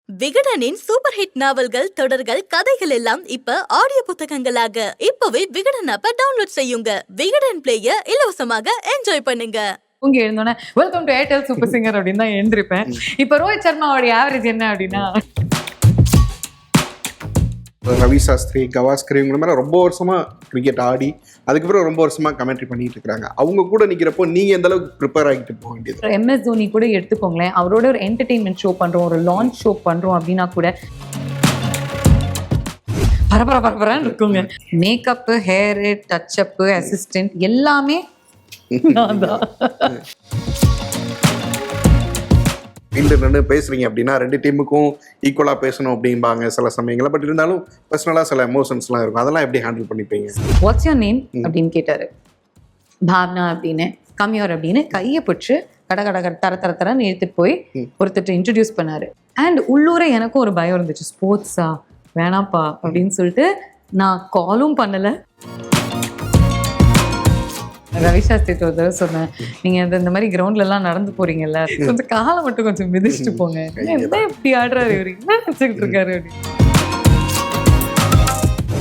விகடனின் super hit நாவல்கள், தொடர்கள், கதைகள் எல்லாம் இப்ப ஆடியோ புத்தகங்களாக இப்பவே விகடன் ஆப்பை டவுன்லோட் செய்யுங்க. விகடன் பிளேய இலவசமாக என்ஜாய் பண்ணுங்க. தூங்கி எழுந்தோன்னே welcome to Airtel super singer அப்படின்னு தான் எழுந்திருப்பேன். இப்ப ரோஹித் சர்மாவோட ஆவரேஜ் என்ன அப்படின்னா ரவி சாஸ்திரி, கவாஸ்கர் இவங்க மேலே ரொம்ப வருஷமா கிரிக்கெட் ஆடி அதுக்கப்புறம் ரொம்ப வருஷமா கமெண்ட்ரி பண்ணிட்டு இருக்காங்க. அவங்க கூட நிற்கிறப்போ நீங்க எந்த அளவுக்கு ப்ரிப்பேர் ஆகிட்டு போக வேண்டியது? MS தோனி கூட எடுத்துக்கோங்களேன், அவரோட ஒரு என்டர்டெயின்மெண்ட் ஷோ பண்றோம், ஒரு லான்ச் ஷோ பண்றோம் அப்படின்னா கூட பரபரன்னு இருக்குங்க. மேக்கப், ஹேரு, டச்சப், அசிஸ்டன்ட் எல்லாமே நான் தான். ரெண்டு பேசுறீங்க அப்படின்னா ரெண்டு டீமுக்கும் ஈக்குவலா பேசணும் அப்படிம்பாங்க சில சமயங்கள. பட் இருந்தாலும் பர்சனலா சில எமோஷன்ஸ்லாம் இருக்கும். அதெல்லாம் எப்படி ஹேண்டில் பண்ணிப்பீங்க? வாட்ஸ் யுவர் நேம் அப்படின்னு கேட்டாரு. பாவனா அப்படின்னு, கம்யூர் அப்படின்னு கையை பிடிச்சு தரன்னு எடுத்துட்டு போய் ஒருத்தர் இன்ட்ரடியூஸ் பண்ணாரு. அண்ட் உள்ளூரே எனக்கும் ஒரு பயம் இருந்துச்சு, ஸ்போர்ட்ஸா வேணாப்பா அப்படின்னு சொல்லிட்டு நான் காலும் பண்ணல. ரவி சாஸ்திரி ஒரு தடவை சொன்னேன், நீங்க இந்த மாதிரி கிரவுண்ட்ல எல்லாம் நடந்து போறீங்கல்ல, கொஞ்சம் காலை மட்டும் கொஞ்சம் மிதிச்சுட்டு போங்க. என்ன இப்படி ஆடுறாரு இவரு, என்ன நினைச்சுக்கிட்டு இருக்காரு அப்படின்னு.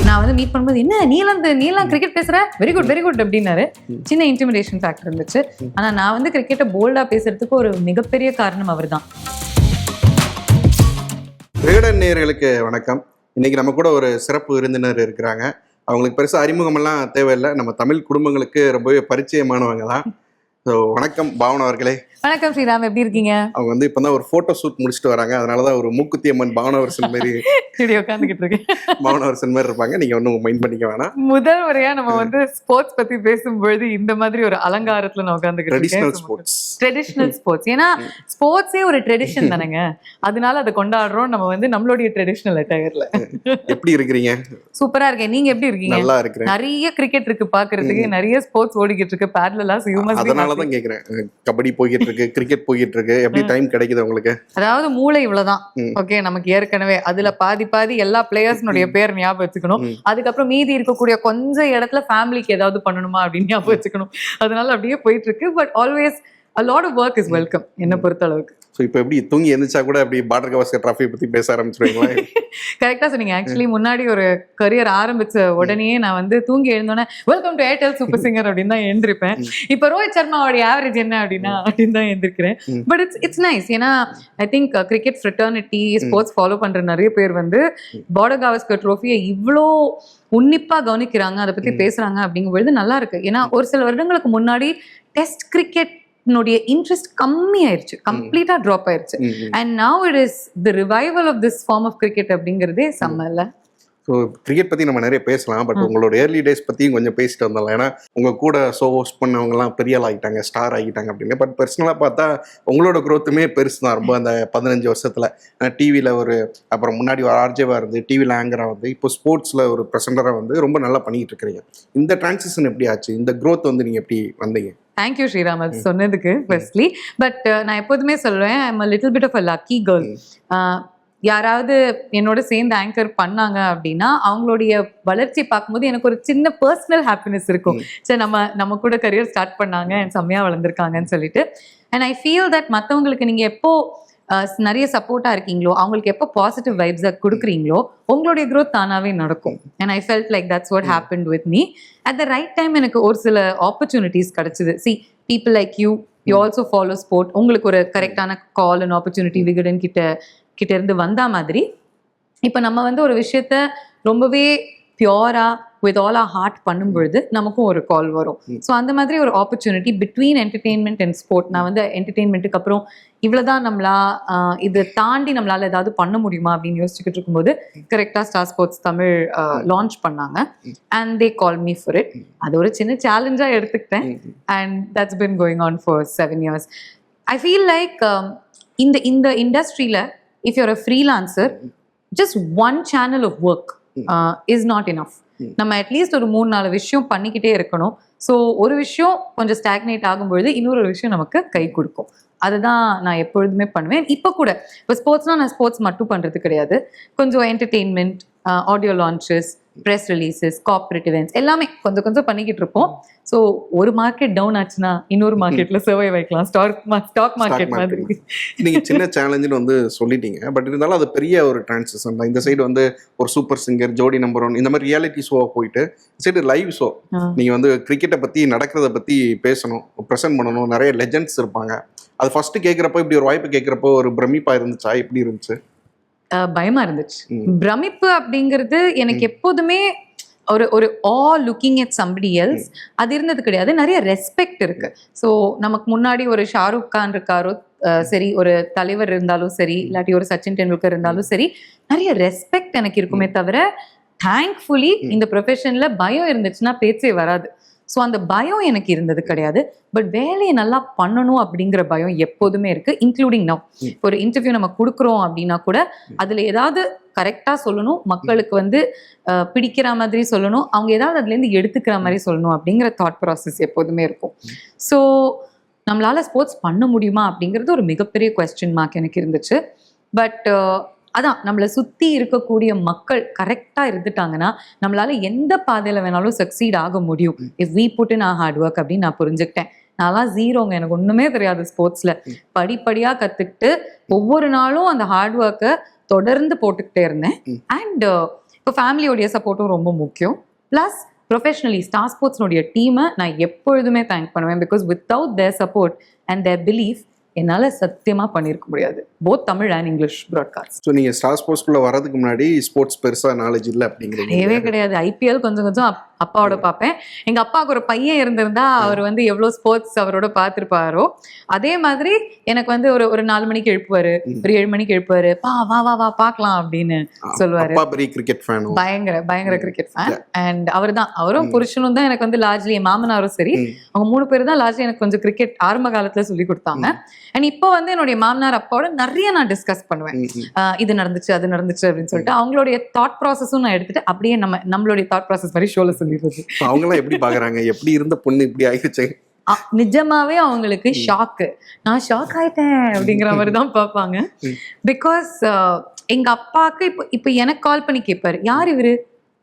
நான் வந்து மீட் பண்ணும்போது, என்ன நீலாம் கிரிக்கெட் பேசுற, வெரி குட் அப்படின்னாரு. சின்ன இன்டிமிடேஷன் ஃபேக்டர் இருந்துச்சு. ஆனா நான் வந்து கிரிக்கெட்டை போல்டா பேசுறதுக்கு ஒரு மிகப்பெரிய காரணம் அவர் தான். விகடன் நேயர்களுக்கு வணக்கம். இன்னைக்கு நம்ம கூட ஒரு சிறப்பு விருந்தினர் இருக்கிறாங்க. அவங்களுக்கு பெருசாக அறிமுகமெல்லாம் தேவையில்லை, நம்ம தமிழ் குடும்பங்களுக்கு ரொம்பவே பரிச்சயமானவங்க தான். ஸோ வணக்கம் பாவனா அவர்களே. வணக்கம் ஸ்ரீராம், எப்படி இருக்கீங்க? அவங்க வந்து இப்போ தான் ஒரு ஃபோட்டோ ஷூட் முடிச்சுட்டு வராங்க. அதனால தான் ஒரு மூக்குத்தி அம்மன் பாவனவரசன் மாதிரி உட்காந்துக்கிட்டு இருக்கேன். பாவனவரசன் மாதிரி இருப்பாங்க. நீங்கள் ஒன்றும் மைண்ட் பண்ணிக்க வேணாம். முதல் முறையா நம்ம வந்து ஸ்போர்ட்ஸ் பத்தி பேசும்பொழுது இந்த மாதிரி ஒரு அலங்காரத்துல நான் உட்காந்துக்கிட்டு ட்ரெடிஷ்னல் ஸ்போர்ட்ஸ். ஏன்னா ஸ்போர்ட்ஸே ஒரு ட்ரெடிஷன் தானேங்க, அதனால அதை கொண்டாடுறோம் நம்ம வந்து நம்மளுடைய ட்ரெடிஷ்னல் அட்டையர்ல. எப்படி இருக்கிறீங்க? சூப்பரா இருக்கேன், நீங்க எப்படி இருக்கீங்க? நல்லா இருக்கிறேன். நிறைய கிரிக்கெட் இருக்கு பாக்குறதுக்கு, நிறைய ஸ்போர்ட்ஸ் ஓடிக்கிட்டு இருக்கு பேரலலா. அதனாலதான் கேக்குறேன், கபடி போயிட்டு இருக்கு, கிரிக்கெட் போயிட்டு இருக்கு, எப்படி டைம் கிடைக்குது உங்களுக்கு? அதாவது மூளை இவ்வளவுதான். ஓகே, நமக்கு ஏற்கனவே அதுல பாதி எல்லா பிளேயர்ஸ்னுடைய பேர் ஞாபகம் வச்சுக்கணும். அதுக்கப்புறம் மீதி இருக்கக்கூடிய கொஞ்சம் இடத்துல ஃபேமிலிக்கு ஏதாவது பண்ணணுமா அப்படின்னு ஞாபகம் வச்சுக்கணும். அதனால அப்படியே போயிட்டு இருக்கு. But always a lot of work is welcome என்ன பொறுத்த அளவுக்கு. ஸோ இப்போ எப்படி தூங்கி எந்திரிச்சா கூட அப்படி பார்டர் கவாஸ்கர் ட்ராஃபி பத்தி பேச ஆரம்பிச்சிருவீங்களா? கரெக்டா சொன்னீங்க. ஆக்சுவலி முன்னாடி ஒரு கரியர் ஆரம்பிச்ச உடனே நான் வந்து தூங்கி எழுந்தோன்னே welcome to Airtel super singer அப்படின்னு தான் எழுந்திருப்பேன். இப்போ ரோஹித் சர்மாவோட ஆவரேஜ் என்ன அப்படின்னு தான் எழுந்திருக்கிறேன். But it's nice. ஏன்னா I think cricket fraternity, sports follow பண்ற நிறைய பேர் வந்து பார்டர் கவாஸ்கர் ட்ரோஃபியை இவ்வளோ உன்னிப்பா கவனிக்கிறாங்க, அதை பத்தி பேசுறாங்க அப்படிங்கும்பொழுது நல்லா இருக்கு. ஏன்னா ஒரு சில வருடங்களுக்கு முன்னாடி டெஸ்ட் கிரிக்கெட் இன்ட்ரெஸ்ட் கம்மி ஆயிருச்சு, கம்ப்ளீட்டா டிராப் ஆயிருச்சு. And now it is the revival of this form of cricket அப்படிங்கிறதே செம்மல்ல. ஸோ கிரிக்கெட் பற்றி நம்ம நிறைய பேசலாம். பட் உங்களோட ஏர்லி டேஸ் பற்றியும் கொஞ்சம் பேசிட்டு வந்தாலும், ஏன்னா உங்கள் கூட ஷோ ஹோஸ்ட் பண்ணவங்கலாம் பெரிய ஆள் ஆகிட்டாங்க, ஸ்டார் ஆகிட்டாங்க அப்படின்னு. பட் பர்சனலாக பார்த்தா உங்களோட க்ரோத்துமே பெருசு தான் ரொம்ப. அந்த 15 வருஷத்தில் டிவியில் அப்புறம் முன்னாடி ஒரு ஆர்ஜேவாக இருந்து டிவியில் ஆங்கராக வந்து இப்போ ஸ்போர்ட்ஸில் ஒரு ப்ரெசென்டராக வந்து ரொம்ப நல்லா பண்ணிகிட்டு இருக்கிறீங்க. இந்த டிரான்சிஷன் எப்படி ஆச்சு? இந்த க்ரோத் வந்து நீங்கள் எப்படி வந்தீங்க? தேங்க்யூ ஸ்ரீராம் அது சொன்னதுக்கு ஃபர்ஸ்ட்லி. பட் நான் எப்போதுமே சொல்லுவேன், I am a little bit of a lucky girl. யாராவது என்னோட சேர்ந்து ஆங்கர் பண்ணாங்க அப்படின்னா அவங்களுடைய வளர்ச்சி பார்க்கும்போது எனக்கு ஒரு சின்ன பர்சனல் ஹாப்பினஸ் இருக்கும். சரி, நம்ம கூட கரியர் ஸ்டார்ட் பண்ணாங்க, செம்மையா வளர்ந்துருக்காங்கன்னு சொல்லிட்டு. அண்ட் ஐ ஃபீல் தட் மற்றவங்களுக்கு நீங்க எப்போ நிறைய சப்போர்ட்டா இருக்கீங்களோ, அவங்களுக்கு எப்போ பாசிட்டிவ் வைப்ஸை கொடுக்குறீங்களோ, உங்களுடைய க்ரோத் தானாவே நடக்கும். And I felt like that's what happened with me. At the right time எனக்கு ஒரு சில ஆப்பர்ச்சுனிட்டிஸ் கிடைச்சிது. C, people like you also follow sport. உங்களுக்கு ஒரு கரெக்டான கால் அண்ட் ஆப்பர்ச்சுனிட்டி விகடன் கிட்ட இருந்து வந்தா மாதிரி இப்போ நம்ம வந்து ஒரு விஷயத்த ரொம்பவே பியூரா வித் ஆல் ஆர் ஹார்ட் பண்ணும்பொழுது நமக்கும் ஒரு கால் வரும். ஸோ அந்த மாதிரி ஒரு opportunity between entertainment and sport. நான் வந்து என்டர்டெயின்மெண்ட்டுக்கு அப்புறம் இவ்வளோதான் இதை தாண்டி நம்மளால ஏதாவது பண்ண முடியுமா அப்படின்னு யோசிச்சுக்கிட்டு இருக்கும்போது கரெக்டாக ஸ்டார் ஸ்போர்ட்ஸ் தமிழ் லான்ச் பண்ணாங்க. And they call me for it. அது ஒரு சின்ன சேலஞ்சாக எடுத்துக்கிட்டேன். And that's been going on for 7 years. I feel like இந்த இண்டஸ்ட்ரியில் if you're a freelancer, just one channel of work is not enough. நம்ம at least ஒரு 3-4 விஷயம் பண்ணிக்கிட்டே இருக்கணும். ஸோ ஒரு விஷயம் கொஞ்சம் ஸ்டாக்னேட் ஆகும்பொழுது இன்னொரு விஷயம் நமக்கு கை கொடுக்கும். அதுதான் நான் எப்பொழுதுமே பண்ணுவேன். இப்போ ஸ்போர்ட்ஸ்னால் நான் ஸ்போர்ட்ஸ் மட்டும் பண்ணுறது கிடையாது. கொஞ்சம் entertainment, audio launches, press releases, corporate events எல்லாமே கொஞ்சம் கொஞ்சம் பண்ணிக்கிட்டு இருப்போம். ஸோ ஒரு மார்க்கெட் டவுன் ஆச்சுன்னா இன்னொரு மார்க்கெட்ல சர்வை வைக்கலாம், ஸ்டாக் மார்க்கெட் மாதிரி. நீங்க சின்ன சேலஞ்சுன்னு வந்து சொல்லிட்டீங்க, பட் இருந்தாலும் அது பெரிய ஒரு டிரான்சிஷன் தான். இந்த சைடு வந்து ஒரு சூப்பர் சிங்கர், ஜோடி நம்பர் 1 இந்த மாதிரி ரியாலிட்டி ஷோவை போயிட்டு சைடு லைவ் ஷோ நீங்க வந்து கிரிக்கெட்டை பத்தி நடக்கிறத பத்தி பேசணும், ப்ரெசென்ட் பண்ணணும், நிறைய லெஜெண்ட்ஸ் இருப்பாங்க. அது ஃபர்ஸ்ட் கேட்குறப்போ இப்படி ஒரு வாய்ப்பு கேட்குறப்போ ஒரு பிரமிப்பா இருந்துச்சா, எப்படி இருந்துச்சு? பயமா இருந்துச்சு. பிரமிப்பு அப்படிங்கிறது எனக்கு எப்போதுமே ஒரு all looking at somebody else அது இருந்தது கிடையாது. நிறைய ரெஸ்பெக்ட் இருக்கு. ஸோ நமக்கு முன்னாடி ஒரு ஷாருக் கான் இருக்காரோ சரி, ஒரு தலைவர் இருந்தாலும் சரி, இல்லாட்டி ஒரு சச்சின் டெண்டுல்கர் இருந்தாலும் சரி, நிறைய ரெஸ்பெக்ட் எனக்கு இருக்குமே தவிர தேங்க்ஃபுல்லி இந்த ப்ரொஃபஷன்ல பயம் இருந்துச்சுன்னா பேச்சே வராது. ஸோ அந்த பயம் எனக்கு இருந்தது கிடையாது. பட் வேலையை நல்லா பண்ணணும் அப்படிங்கிற பயம் எப்போதுமே இருக்கு, இன்க்ளூடிங் நவ். ஒரு இன்டர்வியூ நம்ம கொடுக்குறோம் அப்படின்னா கூட அதுல ஏதாவது கரெக்டாக சொல்லணும், மக்களுக்கு வந்து பிடிக்கிற மாதிரி சொல்லணும், அவங்க ஏதாவது அதுலேருந்து எடுத்துக்கிற மாதிரி சொல்லணும் அப்படிங்கிற தாட் ப்ராசஸ் எப்போதுமே இருக்கும். ஸோ நம்மளால ஸ்போர்ட்ஸ் பண்ண முடியுமா அப்படிங்கிறது ஒரு மிகப்பெரிய கொஸ்டின் மார்க் எனக்கு இருந்துச்சு. பட் அதான் நம்மளை சுற்றி இருக்கக்கூடிய மக்கள் கரெக்டாக இருந்துட்டாங்கன்னா நம்மளால எந்த பாதையில் வேணாலும் சக்சீட் ஆக முடியும். If we put in hard work அப்படின்னு நான் புரிஞ்சுக்கிட்டேன். நான்லாம் ஜீரோங்க, எனக்கு ஒன்றுமே தெரியாது ஸ்போர்ட்ஸில். படிப்படியாக கற்றுக்கிட்டு ஒவ்வொரு நாளும் அந்த ஹார்ட் ஒர்க்கை தொடர்ந்து போட்டுக்கிட்டே இருந்தேன். அண்ட் இப்போ ஃபேமிலியோடைய சப்போர்ட்டும் ரொம்ப முக்கியம். ப்ளஸ் ப்ரொஃபஷனலி ஸ்டார் ஸ்போர்ட்ஸ்னுடைய டீமை நான் எப்பொழுதுமே தேங்க் பண்ணுவேன். Because without their support and their belief என்னால் சத்தியமாக பண்ணியிருக்க முடியாது, both Tamil and English broadcast. So நீங்கள் ஸ்டார் ஸ்போர்ட்ஸ்குள்ளே வரதுக்கு முன்னாடி ஸ்போர்ட்ஸ் பெருசாக நாலேஜ் இல்லை அப்படிங்கிறது? கிடையவே கிடையாது. ஐபிஎல் கொஞ்சம் கொஞ்சம் அப்பாவோட பார்ப்பேன். எங்கள் அப்பாவுக்கு ஒரு பையன் இருந்திருந்தா அவர் வந்து எவ்வளோ ஸ்போர்ட்ஸ் அவரோட பார்த்துருப்பாரோ அதே மாதிரி எனக்கு வந்து ஒரு 4 மணிக்கு எழுப்புவார், ஒரு 7 மணிக்கு எழுப்புவார், வா வா வா பார்க்கலாம் அப்படின்னு சொல்லுவார். கிரிக்கெட் ஃபேன், பயங்கர கிரிக்கெட் ஃபேன். அண்ட் அவரும் புருஷனும் தான் எனக்கு வந்து லார்ஜ்லி, என் மாமனாரும் சரி, அவங்க 3 பேர் தான் லார்ஜ்லி எனக்கு கொஞ்சம் கிரிக்கெட் ஆரம்ப காலத்துல சொல்லி கொடுத்தாங்க. அண்ட் இப்போ வந்து என்னுடைய மாமனார் அப்பாவோட நிறைய நான் டிஸ்கஸ் பண்ணுவேன், இது நடந்துச்சு அது நடந்துச்சு அப்படின்னு சொல்லிட்டு அவங்களுடைய தாட் ப்ராசஸும் நான் எடுத்துட்டு அப்படியே நம்மளுடைய தாட் ப்ராசஸ் மாதிரி ஷோல சொல்லிடுறது. அவங்களாம் எப்படி பாக்குறாங்க, எப்படி இருந்த பொண்ணு இப்படி ஆயிடுச்சு? நிஜமாவே அவங்களுக்கு ஷாக்கு, நான் ஷாக் ஆயிட்டேன் அப்படிங்கிற மாதிரி தான் பார்ப்பாங்க. பிகாஸ் எங்க அப்பாவுக்கு இப்போ எனக்கு கால் பண்ணி கேட்பாரு, யார் இவரு,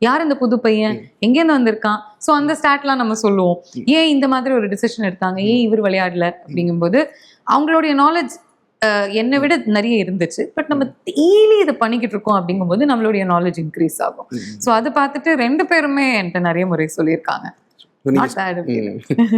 யார் இந்த புது பையன், எங்கேருந்து வந்திருக்கான். ஸோ அந்த ஸ்டாட்லாம் நம்ம சொல்லுவோம், ஏன் இந்த மாதிரி ஒரு டிசிஷன் எடுத்தாங்க, ஏன் இவர் விளையாடல அப்படிங்கும்போது அவங்களுடைய நாலேஜ் என்னை விட நிறைய இருந்துச்சு. பட் நம்ம டெய்லி இதை பண்ணிக்கிட்டு இருக்கோம் அப்படிங்கும்போது நம்மளுடைய நாலேஜ் இன்க்ரீஸ் ஆகும். ஸோ அதை பார்த்துட்டு 2 பேருமே என்கிட்ட நிறைய முறை சொல்லியிருக்காங்க.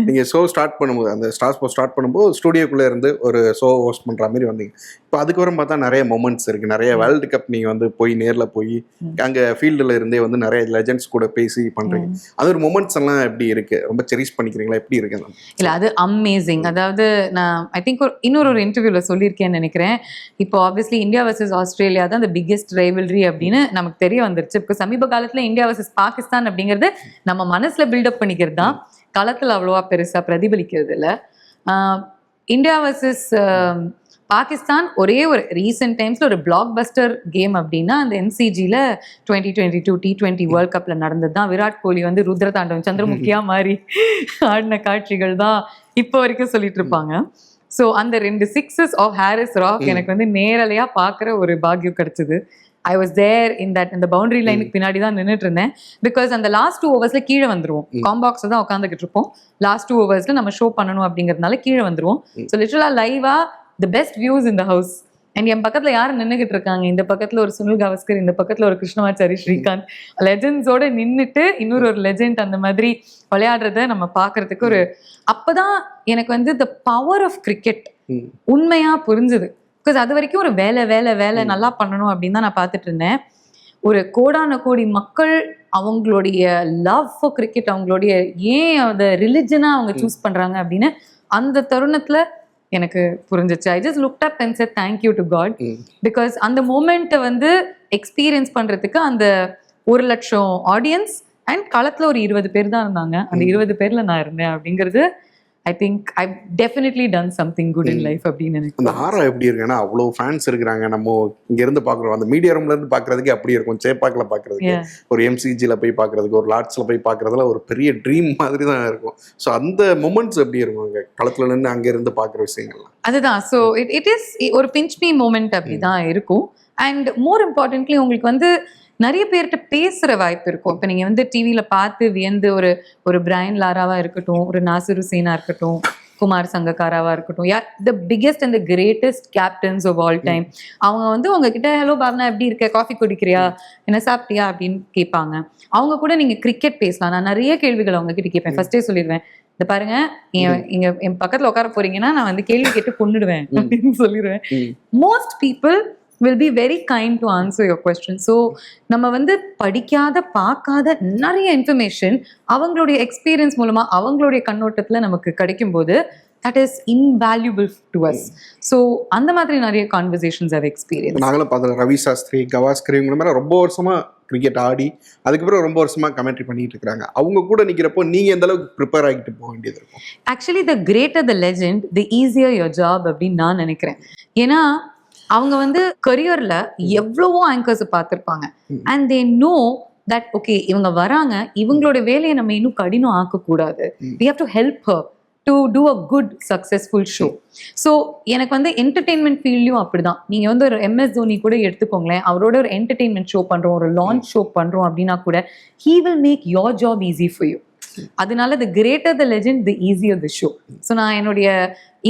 நீங்க ஷோ ஸ்டார்ட் பண்ணும்போது, அந்த ஸ்டார் ஸ்போர்ட்ஸ் ஸ்டார்ட் பண்ணும்போது ஸ்டுடியோக்குள்ள இருந்து ஒரு ஷோ ஹோஸ்ட் பண்ற மாதிரி வந்தீங்க. இப்போ அதுக்கப்புறம் பார்த்தா நிறைய மொமெண்ட்ஸ் இருக்கு, நிறைய வேர்ல்டு கப் நீங்க வந்து போய் நேர்ல போய் அங்க ஃபீல்டுல இருந்தே வந்து நிறைய லெஜெண்ட்ஸ் கூட பேசி பண்றீங்க. அது ஒரு மொமெண்ட்ஸ் எல்லாம் எப்படி இருக்கு, ரொம்ப செரிஷ் பண்ணிக்கிறீங்களா, எப்படி இருக்கு? இல்ல அது அமேசிங். அதாவது நான் ஐ திங்க் இன்னொரு இன்டர்வியூல சொல்லியிருக்கேன்னு நினைக்கிறேன். இப்போ ஆப்வியஸ்லி இந்தியா வர்சஸ் ஆஸ்திரேலியா தான் the biggest rivalry அப்படின்னு நமக்கு தெரிய வந்துருச்சு. இப்போ சமீப காலத்துல இந்தியா வர்சஸ் பாகிஸ்தான் அப்படிங்கிறது நம்ம மனசுல பில்டப் பண்ணிக்கிறது தான், களத்துல அவ்வளவா பெருசா பிரதிபலிக்கிறது இல்லை. இந்தியா வர்சஸ் பாகிஸ்தான் ஒரே ஒரு ரீசெண்ட் டைம்ஸ்ல ஒரு பிளாக் பஸ்டர் கேம் அப்படின்னா அந்த எம்சிஜில 2022 T20 வேர்ல்ட் கப்ல நடந்தது தான். விராட் கோலி வந்து ருத்ரதாண்டவம் சந்திரமுகியா மாதிரி ஆடின காட்சிகள் தான் இப்போ வரைக்கும் சொல்லிட்டு இருப்பாங்க. ஸோ அந்த 2 சிக்ஸஸ் ஆஃப் ஹாரிஸ் ராக் எனக்கு வந்து நேரலையா பார்க்குற ஒரு பாக்கியம் கிடைச்சது. I was there in that, இந்த பவுண்டரி லைனுக்கு பின்னாடி தான் நின்றுட்டு இருந்தேன். பிகாஸ் அந்த லாஸ்ட் 2 ஓவர்ஸ்ல கீழே வந்துருவோம், காம்பாக்ஸ்ல தான் உட்காந்துக்கிட்டு இருப்போம். லாஸ்ட் 2 ஓவர்ஸ்ல நம்ம ஷோ பண்ணணும் அப்படிங்கிறதுனால கீழே வந்துருவோம். ஸோ லிட்டரலா லைவா the best views in the house. And என் பக்கத்துல யாரும் நின்றுகிட்டு இருக்காங்க, இந்த பக்கத்துல ஒரு சுனில் கவாஸ்கர், இந்த பக்கத்துல ஒரு கிருஷ்ணமாச்சாரி ஸ்ரீகாந்த், லெஜெண்ட்ஸோட நின்றுட்டு இன்னொரு ஒரு லெஜெண்ட் அந்த மாதிரி விளையாடுறத நம்ம பாக்குறதுக்கு ஒரு அப்பதான் எனக்கு வந்து த பவர் ஆஃப் கிரிக்கெட் உண்மையா புரிஞ்சுது. பிகாஸ் அது வரைக்கும் ஒரு வேலை நல்லா பண்ணணும் அப்படின்னு தான் நான் பார்த்துட்டு இருந்தேன். ஒரு கோடான கோடி மக்கள் அவங்களுடைய லவ் ஃபார் கிரிக்கெட், அவங்களுடைய ஏன் அந்த ரிலிஜனா அவங்க சூஸ் பண்றாங்க அப்படின்னு அந்த தருணத்துல எனக்கு புரிஞ்சிச்சு. I just looked up and said thank you to God. Because அந்த மூமெண்ட்டை வந்து எக்ஸ்பீரியன்ஸ் பண்றதுக்கு அந்த 1 லட்சம் ஆடியன்ஸ் அண்ட் களத்துல ஒரு 20 பேர் தான் இருந்தாங்க. அந்த 20 பேர்ல நான் இருந்தேன் அப்படிங்கிறது I think I definitely done something good in life அப்படின்னு எனக்கு. அந்த ஆரா எப்படி இருக்குன்னா அவ்வளோ ஃபேன்ஸ் இருக்கிறாங்க, நம்ம இங்க இருந்து பாக்குறோம், அந்த மீடியா ரூம்ல இருந்து பாக்குறதுக்கு அப்படி இருக்கும், சேப்பாக்கில் பாக்குறதுக்கு, ஒரு எம்சிஜில போய் பாக்குறதுக்கு, ஒரு லாட்ஸ்ல போய் பாக்குறதுல ஒரு பெரிய ட்ரீம் மாதிரி தான் இருக்கும். ஸோ அந்த மொமெண்ட்ஸ் எப்படி இருக்கும் அங்கே களத்துல நின்று அங்க இருந்து பாக்குற விஷயங்கள்லாம்? அதுதான். ஸோ இட் இஸ் ஒரு பிஞ்ச் மீ மூமெண்ட் அப்படி தான் இருக்கும். அண்ட் மோர் இம்பார்ட்டன்ட்லி உங்களுக்கு வந்து நிறைய பேர்கிட்ட பேசுற வாய்ப்பு இருக்கும். இப்போ நீங்க வந்து டிவியில பார்த்து வியந்து ஒரு பிரையன் லாராவா இருக்கட்டும், ஒரு நாசிர் ஹுசைனா இருக்கட்டும், குமார் சங்கக்காராவா இருக்கட்டும், யார் the biggest and the greatest captains of all time, அவங்க வந்து உங்ககிட்ட ஹலோ பாவனா எப்படி இருக்க, காஃபி குடிக்கிறியா, என்ன சாப்பிட்டியா அப்படின்னு கேட்பாங்க. அவங்க கூட நீங்க கிரிக்கெட் பேசலாம். நான் நிறைய கேள்விகள் அவங்க கிட்ட கேட்பேன். ஃபர்ஸ்டே சொல்லிடுவேன், இந்த பாருங்க இங்க என் பக்கத்துல உட்கார போறீங்கன்னா நான் வந்து கேள்வி கேட்டு கொண்டுடுவேன் அப்படின்னு சொல்லிடுவேன். Most people will be very kind to answer your question. So நம்ம வந்து படிக்காத பார்க்காத நிறைய இன்ஃபர்மேஷன் அவங்களுடைய எக்ஸ்பீரியன்ஸ் மூலமா அவங்களுடைய கண்ணோட்டத்துல நமக்கு கிடைக்கும் போது that is invaluable to us. So அந்த மாதிரி நிறைய கான்வர்சேஷன்ஸ் have experienced. நாங்களும் பார்த்தோம் ரவி சாஸ்திரி, கவாஸ்கர் இவங்க மேலே ரொம்ப வருஷமா கிரிக்கெட் ஆடி அதுக்கப்புறம் ரொம்ப வருஷமா கமெண்ட்ரி பண்ணிட்டு இருக்காங்க. அவங்க கூட நிக்கிறப்போ நீங்க எந்த அளவுக்கு ப்ரிப்பேர் ஆகிட்டு போக வேண்டியது இருக்கும்? Actually the greater the legend the easier your job அப்படின்னு நான் நினைக்கிறேன். ஏன்னா அவங்க வந்து கரியர்ல எவ்வளவோ ஆங்கர்ஸ் பார்த்திருப்பாங்க. And they know that okay இவங்க வராங்க, இவங்களோட வேலையை நம்ம இன்னும் கடினம் ஆக்கக்கூடாது. we have to help her to do a good successful show. So எனக்கு வந்து என்டர்டெயின்மெண்ட் ஃபீல்ட்லையும் அப்படிதான். நீங்க வந்து ஒரு எம்எஸ் தோனி கூட எடுத்துக்கோங்களேன், அவரோட ஒரு என்டர்டெயின்மெண்ட் ஷோ பண்றோம், ஒரு லான்ச் ஷோ பண்றோம் அப்படின்னா கூட he will make your job easy for you. அதனால the greater the legend the easier the show. So நான் என்னுடைய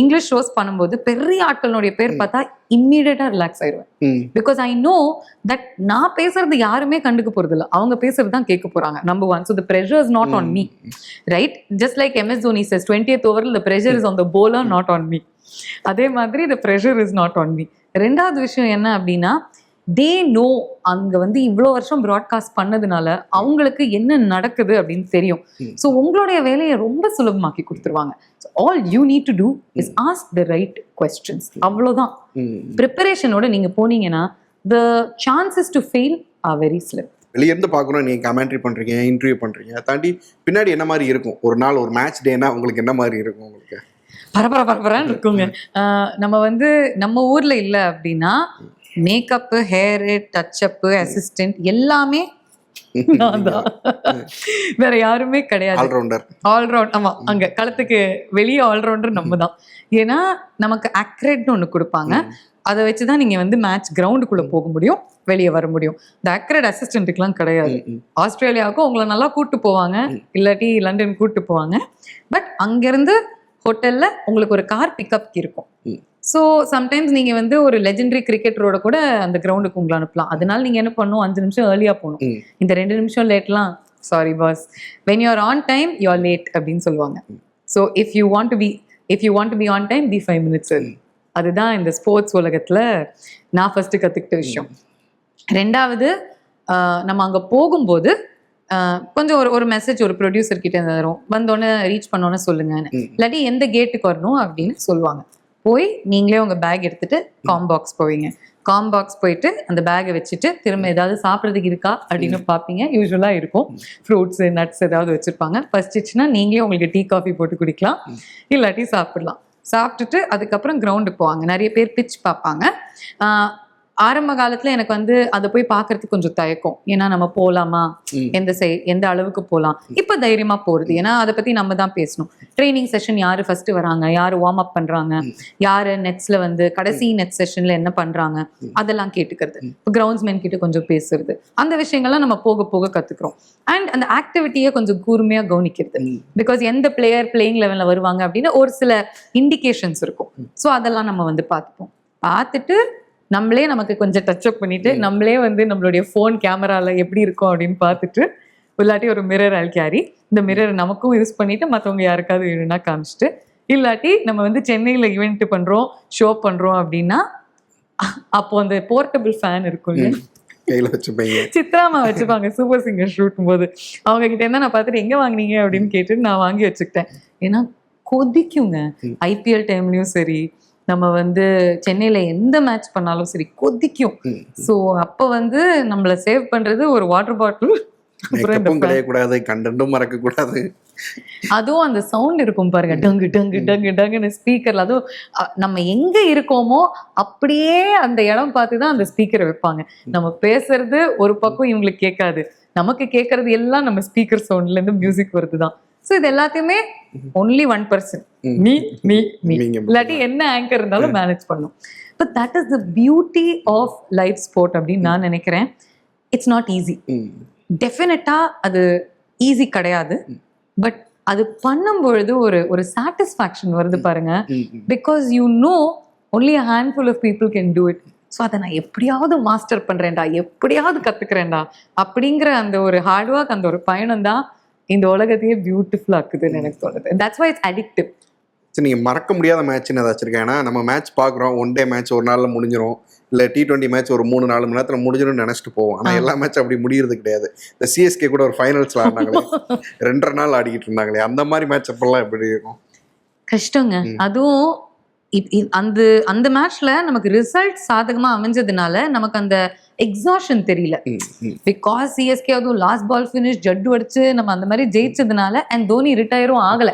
இங்கிலீஷ் ஷோஸ் பண்ணும்போது பெரிய ஆட்களுடைய பேர் பார்த்தா இம்மீடியட்டா ரிலாக்ஸ் ஆயிடுவேன். பிகாஸ் ஐ நோ தட் நான் பேசுறது யாருமே கண்டுக்க போறது இல்லை, அவங்க பேசுறது தான் கேட்க போறாங்க. Number one. So the pressure is not on me, right? Just like MS Dhoni says 20th ஓவரில் the pressure is on the bowler, not on me. அதே மாதிரி the pressure is not on me. ரெண்டாவது விஷயம் என்ன அப்படின்னா, தே நோ அங்க வந்து இவ்வளோ வருஷம் ப்ராட்காஸ்ட் பண்ணதுனால அவங்களுக்கு என்ன நடக்குது அப்படின்னு தெரியும். ஸோ உங்களுடைய வேலையை ரொம்ப சுலபமாக்கி கொடுத்துருவாங்க. So all you need to do is ask the right questions. அவ்வளோதான். ப்ரிப்பரேஷனோட நீங்க போனீங்கன்னா the chances to fail are very slim. வெளியிருந்து பார்க்கணும், நீங்கள் கமெண்ட்ரி பண்ணுறீங்க, இன்டர்வியூ பண்ணுறீங்க, தாண்டி பின்னாடி என்ன மாதிரி இருக்கும்? ஒரு நாள் ஒரு மேட்ச் டேனா உங்களுக்கு என்ன மாதிரி இருக்கும்? உங்களுக்கு பரபரான்னு இருக்குங்க. நம்ம வந்து நம்ம ஊர்ல இல்லை அப்படின்னா மேக்கப்பு, ஹேரு, டச்சப்பு, அசிஸ்டன்ட் எல்லாமே நான் தான், வேற யாருமே கிடையாது. ஆல்ரவுண்ட். ஆமா, அங்க களத்துக்கு வெளியே ஆல்ரவுண்டர் நம்ம தான். ஏன்னா நமக்கு அக்ரெட்னு ஒண்ணு கொடுப்பாங்க, அதை வச்சுதான் நீங்க வந்து மேட்ச் கிரவுண்டுக்குள்ள போக முடியும், வெளியே வர முடியும். இந்த அக்ரெட் அசிஸ்டன்ட்டுக்குலாம் கிடையாது. ஆஸ்திரேலியாவுக்கும் உங்களை நல்லா கூட்டு போவாங்க, இல்லாட்டி லண்டன் கூட்டு போவாங்க. பட் அங்கிருந்து ஹோட்டல்ல உங்களுக்கு ஒரு கார் பிக்கப் இருக்கும். ஸோ சம்டைம்ஸ் நீங்கள் வந்து ஒரு லெஜெண்டரி கிரிக்கெட்டரோட கூட அந்த கிரவுண்டுக்கு உங்களை அனுப்பலாம். அதனால நீங்கள் என்ன பண்ணணும், 5 நிமிஷம் ஏர்லியாக போகணும். இந்த 2 நிமிஷம் லேட்லாம் sorry boss, when you are on time you are late அப்படின்னு சொல்லுவாங்க. So if you want to be on time, be 5 minutes early. அதுதான் இந்த ஸ்போர்ட்ஸ் உலகத்தில் நான் ஃபர்ஸ்ட் கற்றுக்கிட்ட விஷயம். ரெண்டாவது, நம்ம அங்கே போகும்போது கொஞ்சம் ஒரு மெசேஜ் ஒரு ப்ரொடியூசர் கிட்ட வரும், வந்தோடனே ரீச் பண்ணோன்னே சொல்லுங்கன்னு, இல்லாட்டி எந்த கேட்டுக்கு வரணும் அப்படின்னு சொல்லுவாங்க. போய் நீங்களே உங்கள் பேக் எடுத்துட்டு காம்பாக்ஸ் போவீங்க. காம்பாக்ஸ் போயிட்டு அந்த பேக்கை வச்சுட்டு திரும்ப ஏதாவது சாப்பிட்றதுக்கு இருக்கா அப்படின்னு பார்ப்பீங்க. யூஸ்வலாக இருக்கும், ஃப்ரூட்ஸு, நட்ஸ் ஏதாவது வச்சுருப்பாங்க. பசிச்சுன்னா நீங்களே உங்களுக்கு டீ காஃபி போட்டு குடிக்கலாம், இல்லாட்டி சாப்பிடலாம். சாப்பிட்டுட்டு அதுக்கப்புறம் கிரவுண்டுக்கு போவாங்க. நிறைய பேர் பிட்ச் பார்ப்பாங்க. ஆரம்ப காலத்துல எனக்கு வந்து அதை போய் பார்க்கறதுக்கு கொஞ்சம் தயக்கம். ஏன்னா நம்ம போகலாமா, எந்த அளவுக்கு போகலாம். இப்போ தைரியமா போறது, ஏன்னா அதை பத்தி நம்ம தான் பேசணும். ட்ரைனிங் செஷன் யாரு ஃபர்ஸ்ட் வராங்க, யாரு வார்ம் அப் பண்றாங்க, யாரு நெட்ஸ்ல வந்து கடைசி நெட் செஷன்ல என்ன பண்றாங்க, அதெல்லாம் கேட்டுக்கிறது. இப்போ கிரவுண்ட்ஸ்மேன் கிட்ட கொஞ்சம் பேசுறது, அந்த விஷயங்கள்லாம் நம்ம போக போக கத்துக்கிறோம். அண்ட் அந்த ஆக்டிவிட்டியை கொஞ்சம் கூர்மையா கவனிக்கிறது. பிகாஸ் எந்த பிளேயர் பிளேயிங் லெவல்ல வருவாங்க அப்படின்னு ஒரு சில இண்டிகேஷன்ஸ் இருக்கும். ஸோ அதெல்லாம் நம்ம வந்து பார்த்துட்டு நம்மளே நமக்கு கொஞ்சம் டச்சப் பண்ணிட்டு நம்மளே வந்து நம்மளுடைய ஃபோன் கேமரால எப்படி இருக்கும் அப்படின்னு பார்த்துட்டு, இல்லாட்டி ஒரு மிரர் ஆல் கேரி, இந்த மிரர் நமக்கும் யூஸ் பண்ணிட்டு மற்றவங்க யாருக்காவது வேணும்னா காமிச்சிட்டு, இல்லாட்டி நம்ம வந்து சென்னையில் ஈவெண்ட் பண்றோம், ஷோ பண்றோம் அப்படின்னா அப்போ அந்த போர்ட்டபிள் ஃபேன் இருக்குங்க, சித்ராமா வச்சுப்பாங்க சூப்பர் சிங்கர் ஷூட்டும் போது. அவங்க கிட்ட இருந்தா நான் பார்த்துட்டு எங்க வாங்கினீங்க அப்படின்னு கேட்டுட்டு நான் வாங்கி வச்சுக்கிட்டேன். ஏன்னா கொதிக்குங்க. ஐபிஎல் டைம்லயும் சரி, நம்ம வந்து சென்னையில எந்த மேட்ச் பண்ணாலும் சரி கொதிக்கும். ஸோ அப்போ வந்து நம்மளை சேவ் பண்றது ஒரு வாட்டர் பாட்டில், அதுவும் அந்த சவுண்ட் இருக்கும் பாருங்க, டங்கு டங்கு டங்கு டங்குன்னு ஸ்பீக்கர்ல. அதுவும் நம்ம எங்க இருக்கோமோ அப்படியே அந்த இடம் பார்த்துதான் அந்த ஸ்பீக்கரை வைப்பாங்க. நம்ம பேசுறது ஒரு பக்கம் இவங்களுக்கு கேட்காது, நமக்கு கேட்கறது எல்லாம் நம்ம ஸ்பீக்கர் சவுண்ட்ல இருந்து மியூசிக் வருதுதான். ஸோ இது எல்லாத்தையுமே ஒன்லி 1% மீ இல்லாட்டி என்ன ஆங்கர் இருந்தாலும் மேனேஜ் பண்ணும். But that is the beauty of live sport அப்படின்னு நான் நினைக்கிறேன். It's not easy. டெஃபினட்டா அது ஈஸி கிடையாது. பட் அது பண்ணும் பொழுது ஒரு சாட்டிஸ்ஃபேக்ஷன் வருது பாருங்க. Because you know only a handful of people can do it. So அதை நான் எப்படியாவது மாஸ்டர் பண்றேன்டா, எப்படியாவது கத்துக்கிறேன்டா அப்படிங்கிற அந்த ஒரு ஹார்ட் ஒர்க், அந்த ஒரு பயணம் தான் இந்த உலகத்தையே பியூட்டிஃபுல் ஆக்குதுன்னு எனக்கு தோணுது. That's why it's addictive. சரி, நீங்கள் மறக்க முடியாத மேட்ச்னு ஏதாச்சும் இருக்கேன்? ஏன்னா நம்ம மேட்ச் பார்க்குறோம், ஒன் டே மேட்ச் ஒரு நாளில் முடிஞ்சிடும், இல்லை T20 மேட்ச் ஒரு 3-4 மணி நேரத்தில் முடிஞ்சிடும்னு நினச்சிட்டு போவோம். ஆனால் எல்லா மேட்ச் அப்படி முடியறது கிடையாது. இந்த CSK கூட ஒரு ஃபைனல்ஸில் ஆடினாங்களே, 2.5 நாள் ஆடிக்கிட்டு இருந்தாங்களே, அந்த மாதிரி மேட்ச் அப்பெல்லாம் எப்படி இருக்கும்? கஷ்டங்க. அதுவும் அந்த மேட்ச்ல நமக்கு ரிசல்ட் சாதகமா அமைஞ்சதுனால நமக்கு அந்த எக்ஸாஷன் தெரியல. பிகாஸ் CSK அதுவும் லாஸ்ட் பால் ஃபினிஷ் ஜட்டு அடிச்சு நம்ம அந்த மாதிரி ஜெயிச்சதுனால, அண்ட் தோனி ரிட்டையரும் ஆகல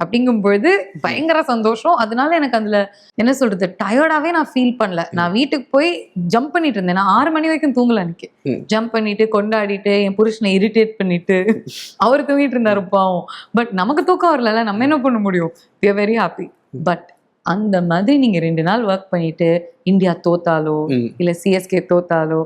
அப்படிங்கும் பொழுது பயங்கர சந்தோஷம். அதனால எனக்கு அதுல என்ன சொல்றது, டயர்டாவே நான் ஃபீல் பண்ணல. நான் வீட்டுக்கு போய் ஜம்ப் பண்ணிட்டு இருந்தேன். நான் 6 மணி வரைக்கும் தூங்கல. எனக்கு ஜம்ப் பண்ணிட்டு கொண்டாடிட்டு என் புருஷனை இரிட்டேட் பண்ணிட்டு அவர் தூங்கிட்டு இருந்தாரு பாவம். பட் நமக்கு தூக்கம் வரல, நம்ம என்ன பண்ண முடியும்? we are very happy. But அந்த மாதிரி நீங்க 2 நாள் ஒர்க் பண்ணிட்டு இந்தியா தோத்தாலோ இல்ல CSK தோத்தாலோ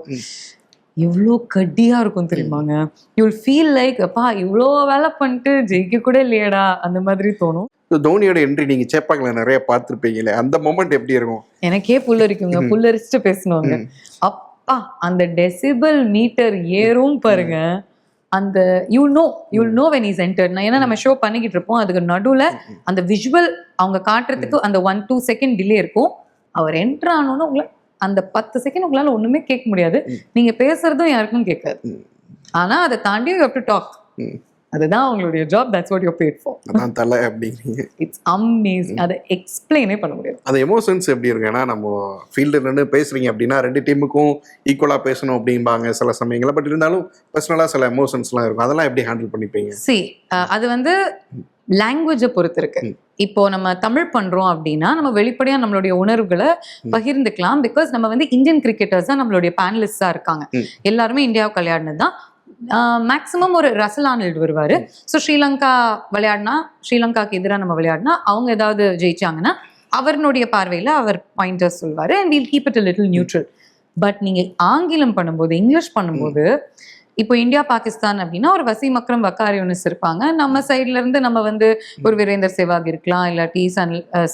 இவ்வளோ கட்டியா இருக்கும் தெரியுமாங்க. யூ வில் ஃபீல் லைக் அப்பா இவ்வளோ வேலை பண்ணிட்டு ஜெயிக்க கூட இல்லையடா அந்த மாதிரி தோணும். தோனியோட என்ட்ரி நீங்க சேப்பாக்கல நிறைய பார்த்துருப்பீங்களே, அந்த மொமெண்ட் எப்படி இருக்கும்? எனக்கே புல்லரிக்குங்க. புல்லரிச்சுட்டு பேசணுங்க. அப்பா அந்த டெசிபல் மீட்டர் ஏறும் பாருங்க. அந்த you know when he's entered. ஏன்னா நம்ம ஷோ பண்ணிக்கிட்டு இருப்போம், அதுக்கு நடுவுல அந்த விஷுவல் அவங்க காட்டுறதுக்கு அந்த 1-2 செகண்ட் டிலே இருக்கும். அவர் என்டர் ஆனோன்னு உங்களை அந்த 10 செகண்ட் உங்களால ஒண்ணுமே கேட்க முடியாது. நீங்க பேசுறதும் யாருக்கும் கேட்காது. ஆனா அதை தாண்டி you have to talk. அதுதான் அவங்களுடைய job. That's what you are paid for. அதான் தலை அப்படிங்கிறீங்க. It's amazing. அதை எக்ஸ்பிளைனே பண்ண முடியாது. அந்த எமோஷன்ஸ் எப்படி இருக்கு? ஏன்னா நம்ம ஃபீல்டில் நின்று பேசுறீங்க அப்படின்னா 2 டீமுக்கும் ஈக்குவலாக பேசணும் அப்படிம்பாங்க சில சமயங்களில். பட் இருந்தாலும் பர்சனலாக சில எமோஷன்ஸ்லாம் இருக்கும். அதெல்லாம் எப்படி ஹேண்டில் பண்ணிப்பீங்க? அது வந்து லாங்குவேஜை பொறுத்து இருக்கு. இப்போ நம்ம தமிழ் பண்றோம் அப்படின்னா நம்ம வெளிப்படையா நம்மளுடைய உணர்வுகளை பகிர்ந்துக்கலாம். பிகாஸ் நம்ம வந்து இந்தியன் கிரிக்கெட்டர்ஸ் தான் நம்மளுடைய பேனலிஸ்டா இருக்காங்க. எல்லாருமே இந்தியாவுக்கு விளையாடினது தான். மேக்சிமம் ஒரு ரசல் ஆனல்ட் வருவாரு. ஸோ ஸ்ரீலங்கா விளையாடினா, ஸ்ரீலங்காக்கு எதிராக நம்ம விளையாடினா அவங்க ஏதாவது ஜெயிச்சாங்கன்னா அவருடைய பார்வையில அவர் பாயிண்டர்ஸ் சொல்வாரு. And we'll keep it a little neutral. But நீங்க ஆங்கிலம் பண்ணும்போது, இங்கிலீஷ் பண்ணும்போது, இப்போ இந்தியா பாகிஸ்தான் அப்படின்னா ஒரு வசீம் அக்ரம் வக்கார் யூனிஸ் இருப்பாங்க. நம்ம சைட்ல இருந்து நம்ம வந்து ஒரு வீரேந்தர் சேவாக் இருக்கலாம், இல்லாட்டி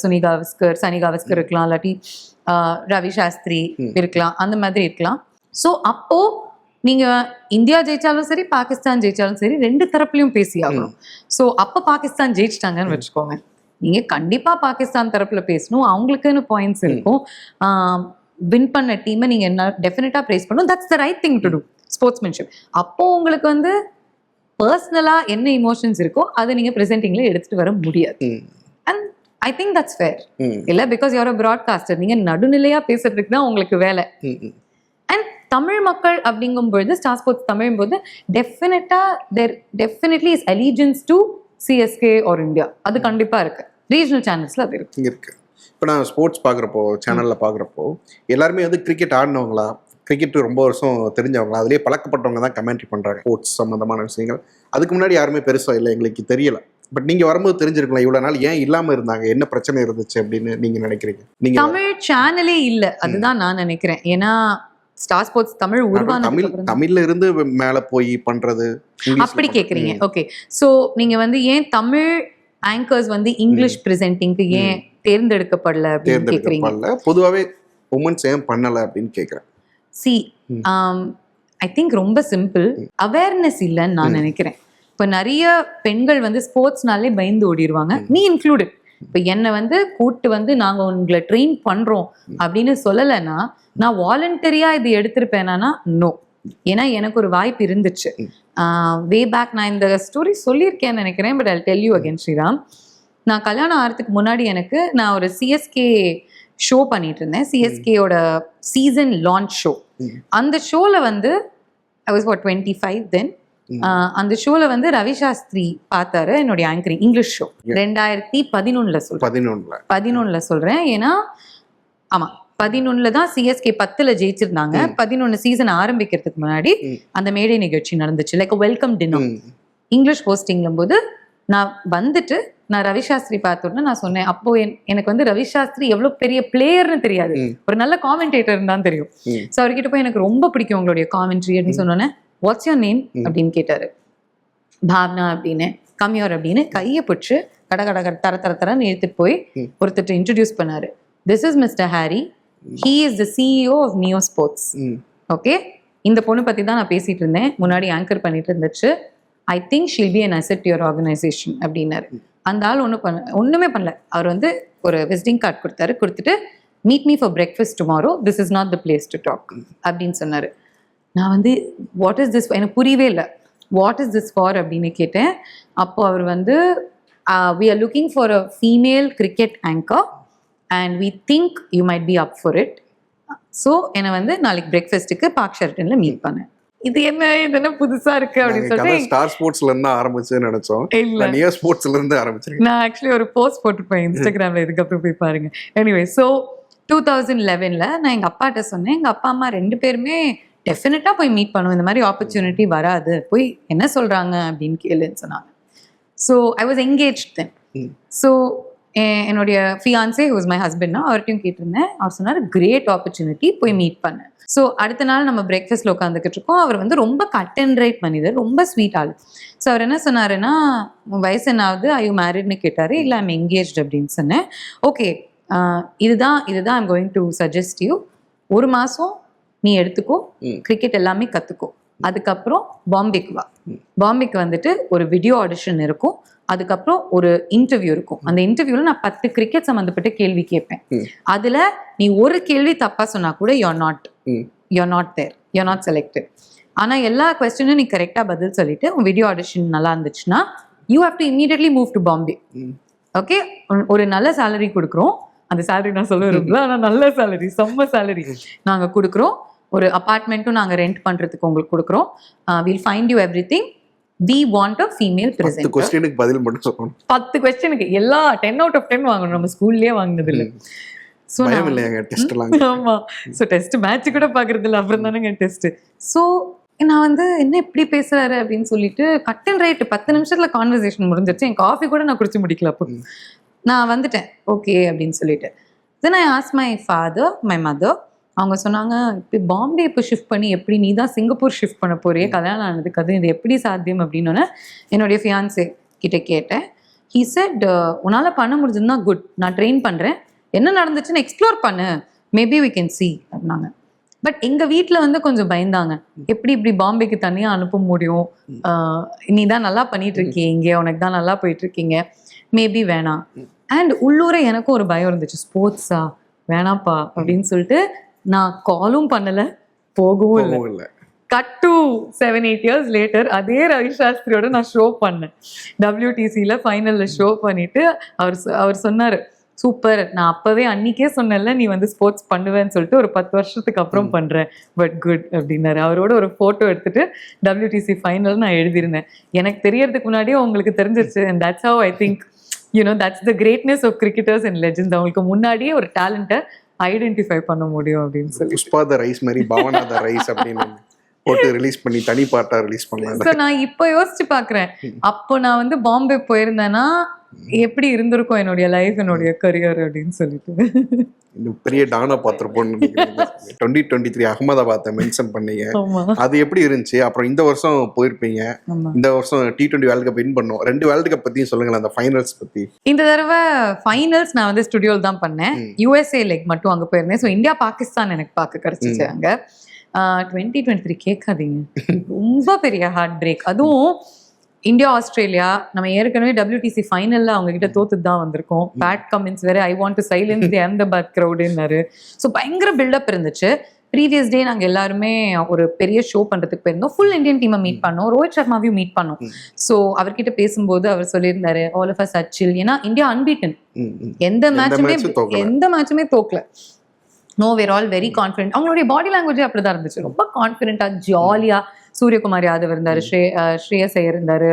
சனி காவஸ்கர் இருக்கலாம், இல்லாட்டி ரவி சாஸ்திரி இருக்கலாம், அந்த மாதிரி இருக்கலாம். ஸோ அப்போ நீங்க இந்தியா ஜெயிச்சாலும் சரி, பாகிஸ்தான் ஜெயிச்சாலும் சரி, 2 தரப்புலையும் பேசி ஆகணும். ஸோ அப்ப பாகிஸ்தான் ஜெயிச்சிட்டாங்கன்னு வச்சுக்கோங்க, நீங்க கண்டிப்பா பாகிஸ்தான் தரப்புல பேசணும். அவங்களுக்குன்னு பாயிண்ட்ஸ் இருக்கும். வின் பண்ண டீமை நீங்க என்ன டெஃபினட்டா ப்ரைஸ் பண்ணணும். That's the right thing to do. Sportsmanship. அப்போ உங்களுக்கு வந்து பர்சனலா என்ன இமோஷன்ஸ் இருக்கோ அதை நீங்க பிரசன்டிங்ல எடுத்துட்டு வர முடியாது. And I think that's fair இல்ல. Because you are a broadcaster. நீங்க நடுநிலையா பேசுறதுக்கு தான் உங்களுக்கு வேலை. அண்ட் தமிழ் மக்கள் அப்படிங்கும் பொழுது, ஸ்டார் ஸ்போர்ட்ஸ் தமிழும் போது definitely is allegiance to CSK or India. அது கண்டிப்பா இருக்கு. ரீஜனல் சேனல்ஸ்ல அது இருக்கு. இப்போ நான் ஸ்போர்ட்ஸ் பார்க்குறப்போ, சேனல்ல பார்க்குறப்போ எல்லாருமே வந்து கிரிக்கெட் ஆடினவங்களா, கிரிக்கெட் ரொம்ப வருஷம் தெரிஞ்சவங்களா, அதுலேயே பழக்கப்பட்டவங்க தான் கமெண்ட்ரி பண்ணுறாங்க ஸ்போர்ட்ஸ் சம்மந்தமான விஷயங்கள். அதுக்கு முன்னாடி யாருமே பெருசாக இல்லை, எங்களுக்கு தெரியல. பட் நீங்கள் வரும்போது தெரிஞ்சிருக்கலாம் இவ்வளோ நாள் ஏன் இல்லாமல் இருந்தாங்க, என்ன பிரச்சனை இருந்துச்சு அப்படின்னு நீங்கள் நினைக்கிறீங்க? நீங்கள் தமிழ் சேனலே இல்லை, அதுதான் நான் நினைக்கிறேன். ஏன்னா ஸ்டார் ஸ்போர்ட்ஸ் தமிழ் உருவான தமிழ்ல இருந்து மேலே போய் பண்ணுறது அப்படி கேட்குறீங்க. ஓகே, ஸோ நீங்கள் வந்து ஏன் தமிழ் ஆங்கர்ஸ் வந்து இங்கிலீஷ் ப்ரெசென்டிங்க்கு ஏன் தேர்ந்தெடுக்கப்படல அப்படின்னு கேட்குறீங்க? பொதுவாகவே உமன்ஸ் ஏன் பண்ணலை அப்படின்னு கேட்குறேன். ஐ திங்க் ரொம்ப சிம்பிள், அவேர்னஸ் இல்லைன்னு நான் நினைக்கிறேன். இப்போ நிறைய பெண்கள் வந்து ஸ்போர்ட்ஸ்னாலே பயந்து ஓடிடுவாங்க, மீ இன்க்ளூடட். இப்போ என்னை வந்து கூட்டு வந்து நாங்கள் உங்களை ட்ரெயின் பண்ணுறோம் அப்படின்னு சொல்லலைன்னா நான் வாலண்டரியா இது எடுத்திருப்பேனா? நோ. ஏன்னா எனக்கு ஒரு வாய்ப்பு இருந்துச்சு. வே பேக், நான் இந்த ஸ்டோரி சொல்லியிருக்கேன்னு நினைக்கிறேன். But I'll tell you again, Sriram. நான் கல்யாணம் ஆகிறதுக்கு முன்னாடி நான் ஒரு CSK ஷோ பண்ணிட்டு இருந்தேன். CSKயோட சீசன் லான்ச் ஷோ. அந்த ஷோல வந்து I was 25 then. அந்த ஷோல வந்து ரவி சாஸ்திரி பார்த்தாரு என்னுடைய ஆங்கரிங், இங்கிலீஷ் ஷோ. 2011 சொல்றேன். ஏன்னா ஆமா 11 தான் CSK 10ல ஜெயிச்சிருந்தாங்க. 11 சீசன் ஆரம்பிக்கிறதுக்கு முன்னாடி அந்த மேடை நிகழ்ச்சி நடந்துச்சு, லைக் வெல்கம் டின்னர். இங்கிலீஷ் ஹோஸ்டிங்கும் போது நான் வந்துட்டு நான் ரவி சாஸ்திரி பார்த்தோன்னா நான் சொன்னேன், அப்போ எனக்கு வந்து ரவி சாஸ்திரி எவ்வளவு பெரிய பிளேயர்னு தெரியாது, ஒரு நல்ல காமெண்டேட்டர் தான் தெரியும். ஸோ அவர்கிட்ட போய் எனக்கு ரொம்ப பிடிக்கும் உங்களுடைய காமெண்ட்ரி அப்படின்னு சொன்னோன்னே, வாட்ஸ் யோர் நேம் அப்படின்னு கேட்டாரு. பாவனா அப்படின்னு. கம்யூர் அப்படின்னு கையை பிடிச்சு கட கட கட தர தர தரன்னு எடுத்துட்டு போய் ஒருத்தர் இன்ட்ரடியூஸ் பண்ணாரு. This is Mister Harry, he is the CEO of Neo Sports. Okay, இந்த பொண்ணு பத்தி தான் நான் பேசிட்டு இருந்தேன், முன்னாடி ஆங்கர் பண்ணிட்டு இருந்துச்சு. I think she'll be an asset your organisation அப்படின்னாரு. அந்த ஆள் ஒண்ணுமே பண்ணல. அவர் வந்து ஒரு விசிட்டிங் கார்டு கொடுத்தாரு. கொடுத்துட்டு meet me for breakfast tomorrow, this is not the place to talk அப்படின்னு சொன்னாரு. நான் வந்து வாட் இஸ் திஸ், எனக்கு புரியவே இல்லை. வாட் இஸ் திஸ் ஃபார் அப்படின்னு கேட்டேன். அப்போ அவர் வந்து we are looking for a female cricket anchor and we think you might be up for it. So என்னை வந்து நாளைக்கு பிரேக்ஃபாஸ்ட்டுக்கு பார்க் ஷெரட்டன்ல மீட் பண்ணேன். இது என்ன புதுசா இருக்கு அப்படின்னு சொல்லிட்டு ஸ்டார் ஸ்போர்ட்ஸ்ல இருந்து ஆரம்பிச்சுன்னு நினைச்சோம். இல்ல, நியோ ஸ்போர்ட்ஸ்ல இருந்து ஆரம்பிச்சிருக்கேன். நான் ஆக்சுவலி ஒரு போஸ்ட் போட்டுருப்பேன் இன்ஸ்டாகிராம்ல, இதுக்கப்புறம் போய் பாருங்க. எனிவே, ஸோ 2011ல நான் எங்க அப்பாட்ட சொன்னேன். எங்க அப்பா அம்மா 2 பேருமே டெஃபினட்டா போய் மீட் பண்ணுவோம், இந்த மாதிரி ஆப்பர்ச்சுனிட்டி வராது, போய் என்ன சொல்றாங்க அப்படின்னு கேளுன்னு சொன்னாங்க. So I was engage then. So என்னுடைய ஃபியான்சே வாஸ் மை ஹஸ்பண்ட்னா அவர்கிட்டையும் கேட்டிருந்தேன். அவர் சொன்னார் கிரேட் ஆப்பர்ச்சுனிட்டி, போய் மீட் பண்ணேன். ஸோ அடுத்த நாள் நம்ம பிரேக்ஃபாஸ்ட்ல உட்காந்துக்கிட்டு இருக்கோம். அவர் வந்து ரொம்ப கட் அண்ட் ரைட் மனிதர், ரொம்ப ஸ்வீட் ஆள். ஸோ அவர் என்ன சொன்னாருன்னா, வயசு என்ன ஆகுது, ஐ யூ மேரிட்னு கேட்டாரு. இல்லை, ஐம் என்கேஜ் அப்படின்னு சொன்னேன். ஓகே, இதுதான் I'm going to suggest you. 1 மாசம் நீ எடுத்துக்கோ, கிரிக்கெட் எல்லாமே கத்துக்கோ. அதுக்கப்புறம் பாம்பேக்கு வா. பாம்பேக்கு வந்துட்டு ஒரு வீடியோ ஆடிஷன் இருக்கும், அதுக்கப்புறம் ஒரு இன்டர்வியூ இருக்கும். அந்த இன்டர்வியூல நான் 10 கிரிக்கெட் சம்பந்தப்பட்ட கேள்வி கேட்பேன். அதுல நீ ஒரு கேள்வி தப்பா சொன்னா கூட you're not there, you're not selected. ஆனா எல்லா கொஸ்டினும் நீ கரெக்டா பதில் சொல்லிட்டு உன் வீடியோ ஆடிஷன் நல்லா இருந்துச்சுன்னா you have to immediately move to Bombay. Okay, ஒரு நல்ல சேலரி கொடுக்குறோம். அந்த சேலரி நான் சொல்ல விரும்பல, ஆனா நல்ல சேலரி, செம்ம சேலரி நாங்க கொடுக்குறோம். ஒரு அபார்ட்மெண்ட்டும் நாங்க ரெண்ட் பண்றதுக்கு உங்களுக்கு கொடுக்குறோம். Will find you everything. We want a female presenter. 10 क्वेश्चनக்கு பதில் மட்டும் சொல்லணும். 10 क्वेश्चनக்கு எல்லா 10 out of 10 வாங்கணும். நம்ம ஸ்கூல்லயே வாங்குனது இல்ல. சோ பயம் இல்லையாங்க டெஸ்ட்லாம்? ஆமா. சோ டெஸ்ட் மேட்ச் கூட பாக்குறது இல்ல, அப்புறம் தானங்க டெஸ்ட். சோ நான் வந்து என்ன இப்படி பேசுறாரு அப்படின்னு சொல்லிட்டு கட் அண்ட் ரைட் 10 நிமிஷத்துல கான்வர்சேஷன் முடிஞ்சிருச்சு. என் காஃபி கூட நான் குடிச்சு முடிக்கல. அப்போ நான் வந்துட்டேன் ஓகே அப்படின்னு சொல்லிட்டு. Then I asked my father, my mother. அவங்க சொன்னாங்க, இப்போ பாம்பே இப்போ ஷிஃப்ட் பண்ணி எப்படி நீ தான் சிங்கப்பூர் ஷிஃப்ட் பண்ண போறியே, கல்யாணம் ஆனதுக்கு அது இது எப்படி சாத்தியம் அப்படின்னு என்னுடைய ஃபியான்சே கிட்ட கேட்டேன். ஹீ செட், உன்னால பண்ண முடிஞ்சதுன்னா குட், நான் ட்ரெயின் பண்றேன், என்ன நடந்துச்சுன்னு எக்ஸ்ப்ளோர் பண்ணு, மேபி வி கேன் சி அப்படின்னாங்க. பட் எங்க வீட்டில் வந்து கொஞ்சம் பயந்தாங்க, எப்படி இப்படி பாம்பேக்கு தனியாக அனுப்ப முடியும், நீ தான் நல்லா பண்ணிட்டு இருக்கீங்க, உனக்கு தான் நல்லா போயிட்டு இருக்கீங்க, மேபி வேணாம். அண்ட் உள்ளூர எனக்கும் ஒரு பயம் இருந்துச்சு, ஸ்போர்ட்ஸா வேணாப்பா அப்படின்னு சொல்லிட்டு நான் காலும் பண்ணல, போகவும் இல்லை. கட் டு 7-8 years later அதே ரவி சாஸ்திரியோட நான் ஷோ பண்ணேன். WTCல ஃபைனல்ல ஷோ பண்ணிட்டு அவர் சொன்னாரு, சூப்பர், நான் அப்பவே அன்னைக்கே சொன்னேன்ல நீ வந்து ஸ்போர்ட்ஸ் பண்ணுவேன்னு சொல்லிட்டு, ஒரு 10 வருஷத்துக்கு அப்புறம் பண்றேன், பட் குட் அப்படின்னாரு. அவரோட ஒரு போட்டோ எடுத்துட்டு WTC ஃபைனல் நான் எழுதியிருந்தேன். எனக்கு தெரியறதுக்கு முன்னாடியே உங்களுக்கு தெரிஞ்சிருச்சு. And that's how I think that's the greatness of cricketers and legends. அவங்களுக்கு முன்னாடியே ஒரு டேலண்ட்டை ஐடென்டிஃபை பண்ண முடியும் அப்படின்னு சொல்லி. புஷ்பா த ரைஸ் மாதிரி பவனா த ரைஸ் அப்படின்னு போட்டு ரிலீஸ் பண்ணி தனி பாட்டா ரிலீஸ் பண்ணலாம். ஸோ நான் இப்போ யோசிச்சு பார்க்குறேன், அப்போ நான் வந்து பாம்பே போயிருந்தேன்னா எப்படி இருந்திருக்கும் என்னுடைய லைஃப், என்னுடைய கரியர் அப்படின்னு சொல்லிட்டு. பெரிய டானா பார்த்துருப்போம். 2023 அகமதாபாத்தை மென்ஷன் பண்ணீங்க, அது எப்படி இருந்துச்சு? அப்புறம் இந்த வருஷம் போயிருப்பீங்க, இந்த வருஷம் T20 வேர்ல்ட் கப் வின் பண்ணோம். 2 வேர்ல்ட் கப் பத்தியும் சொல்லுங்களேன், அந்த ஃபைனல்ஸ் பத்தி. இந்த தடவை ஃபைனல்ஸ் நான் வந்து ஸ்டுடியோவில் தான் பண்ணேன். USA லெக் மட்டும் அங்கே போயிருந்தேன். ஸோ இந்தியா பாகிஸ்தான் எனக்கு பார்க்க கிடைச்சிச்சு அங்க. 2023 கேட்காதீங்க, ரொம்ப பெரிய ஹார்ட் பிரேக். அதுவும் இந்தியா ஆஸ்திரேலியா, நம்ம ஏற்கனவே WTC ஃபைனல்ல அவங்க கிட்ட தோத்துட்டு தான் வந்திருக்கோம். பேட் கமெண்ட்ஸ் வேற, I want to silence the Ahmedabad கிரௌடுன்னாரு. ஸோ பயங்கர பில்டப் இருந்துச்சு. ப்ரீவியஸ் டே நாங்கள் எல்லாருமே ஒரு பெரிய ஷோ பண்றதுக்கு போயிருந்தோம். ஃபுல் இந்தியன் டீமை மீட் பண்ணோம், ரோஹித் சர்மாவையும் மீட் பண்ணோம். ஸோ அவர்கிட்ட பேசும்போது அவர் சொல்லியிருந்தாரு, ஆல் ஆஃப் அஸ் ஆர் சில். ஏன்னா இந்தியா அன்பீட்டன், எந்த மேட்சுமே தோக்கல. நோ, வேர் ஆல் வெரி கான்ஃபிடென்ட். அவங்களுடைய பாடி லாங்குவேஜே அப்படிதான் இருந்துச்சு, ரொம்ப கான்ஃபிடென்ட்டா ஜாலியா. சூரியகுமார் யாதவ் இருந்தாரு, ஸ்ரேயஸ் ஐயர் இருந்தாரு,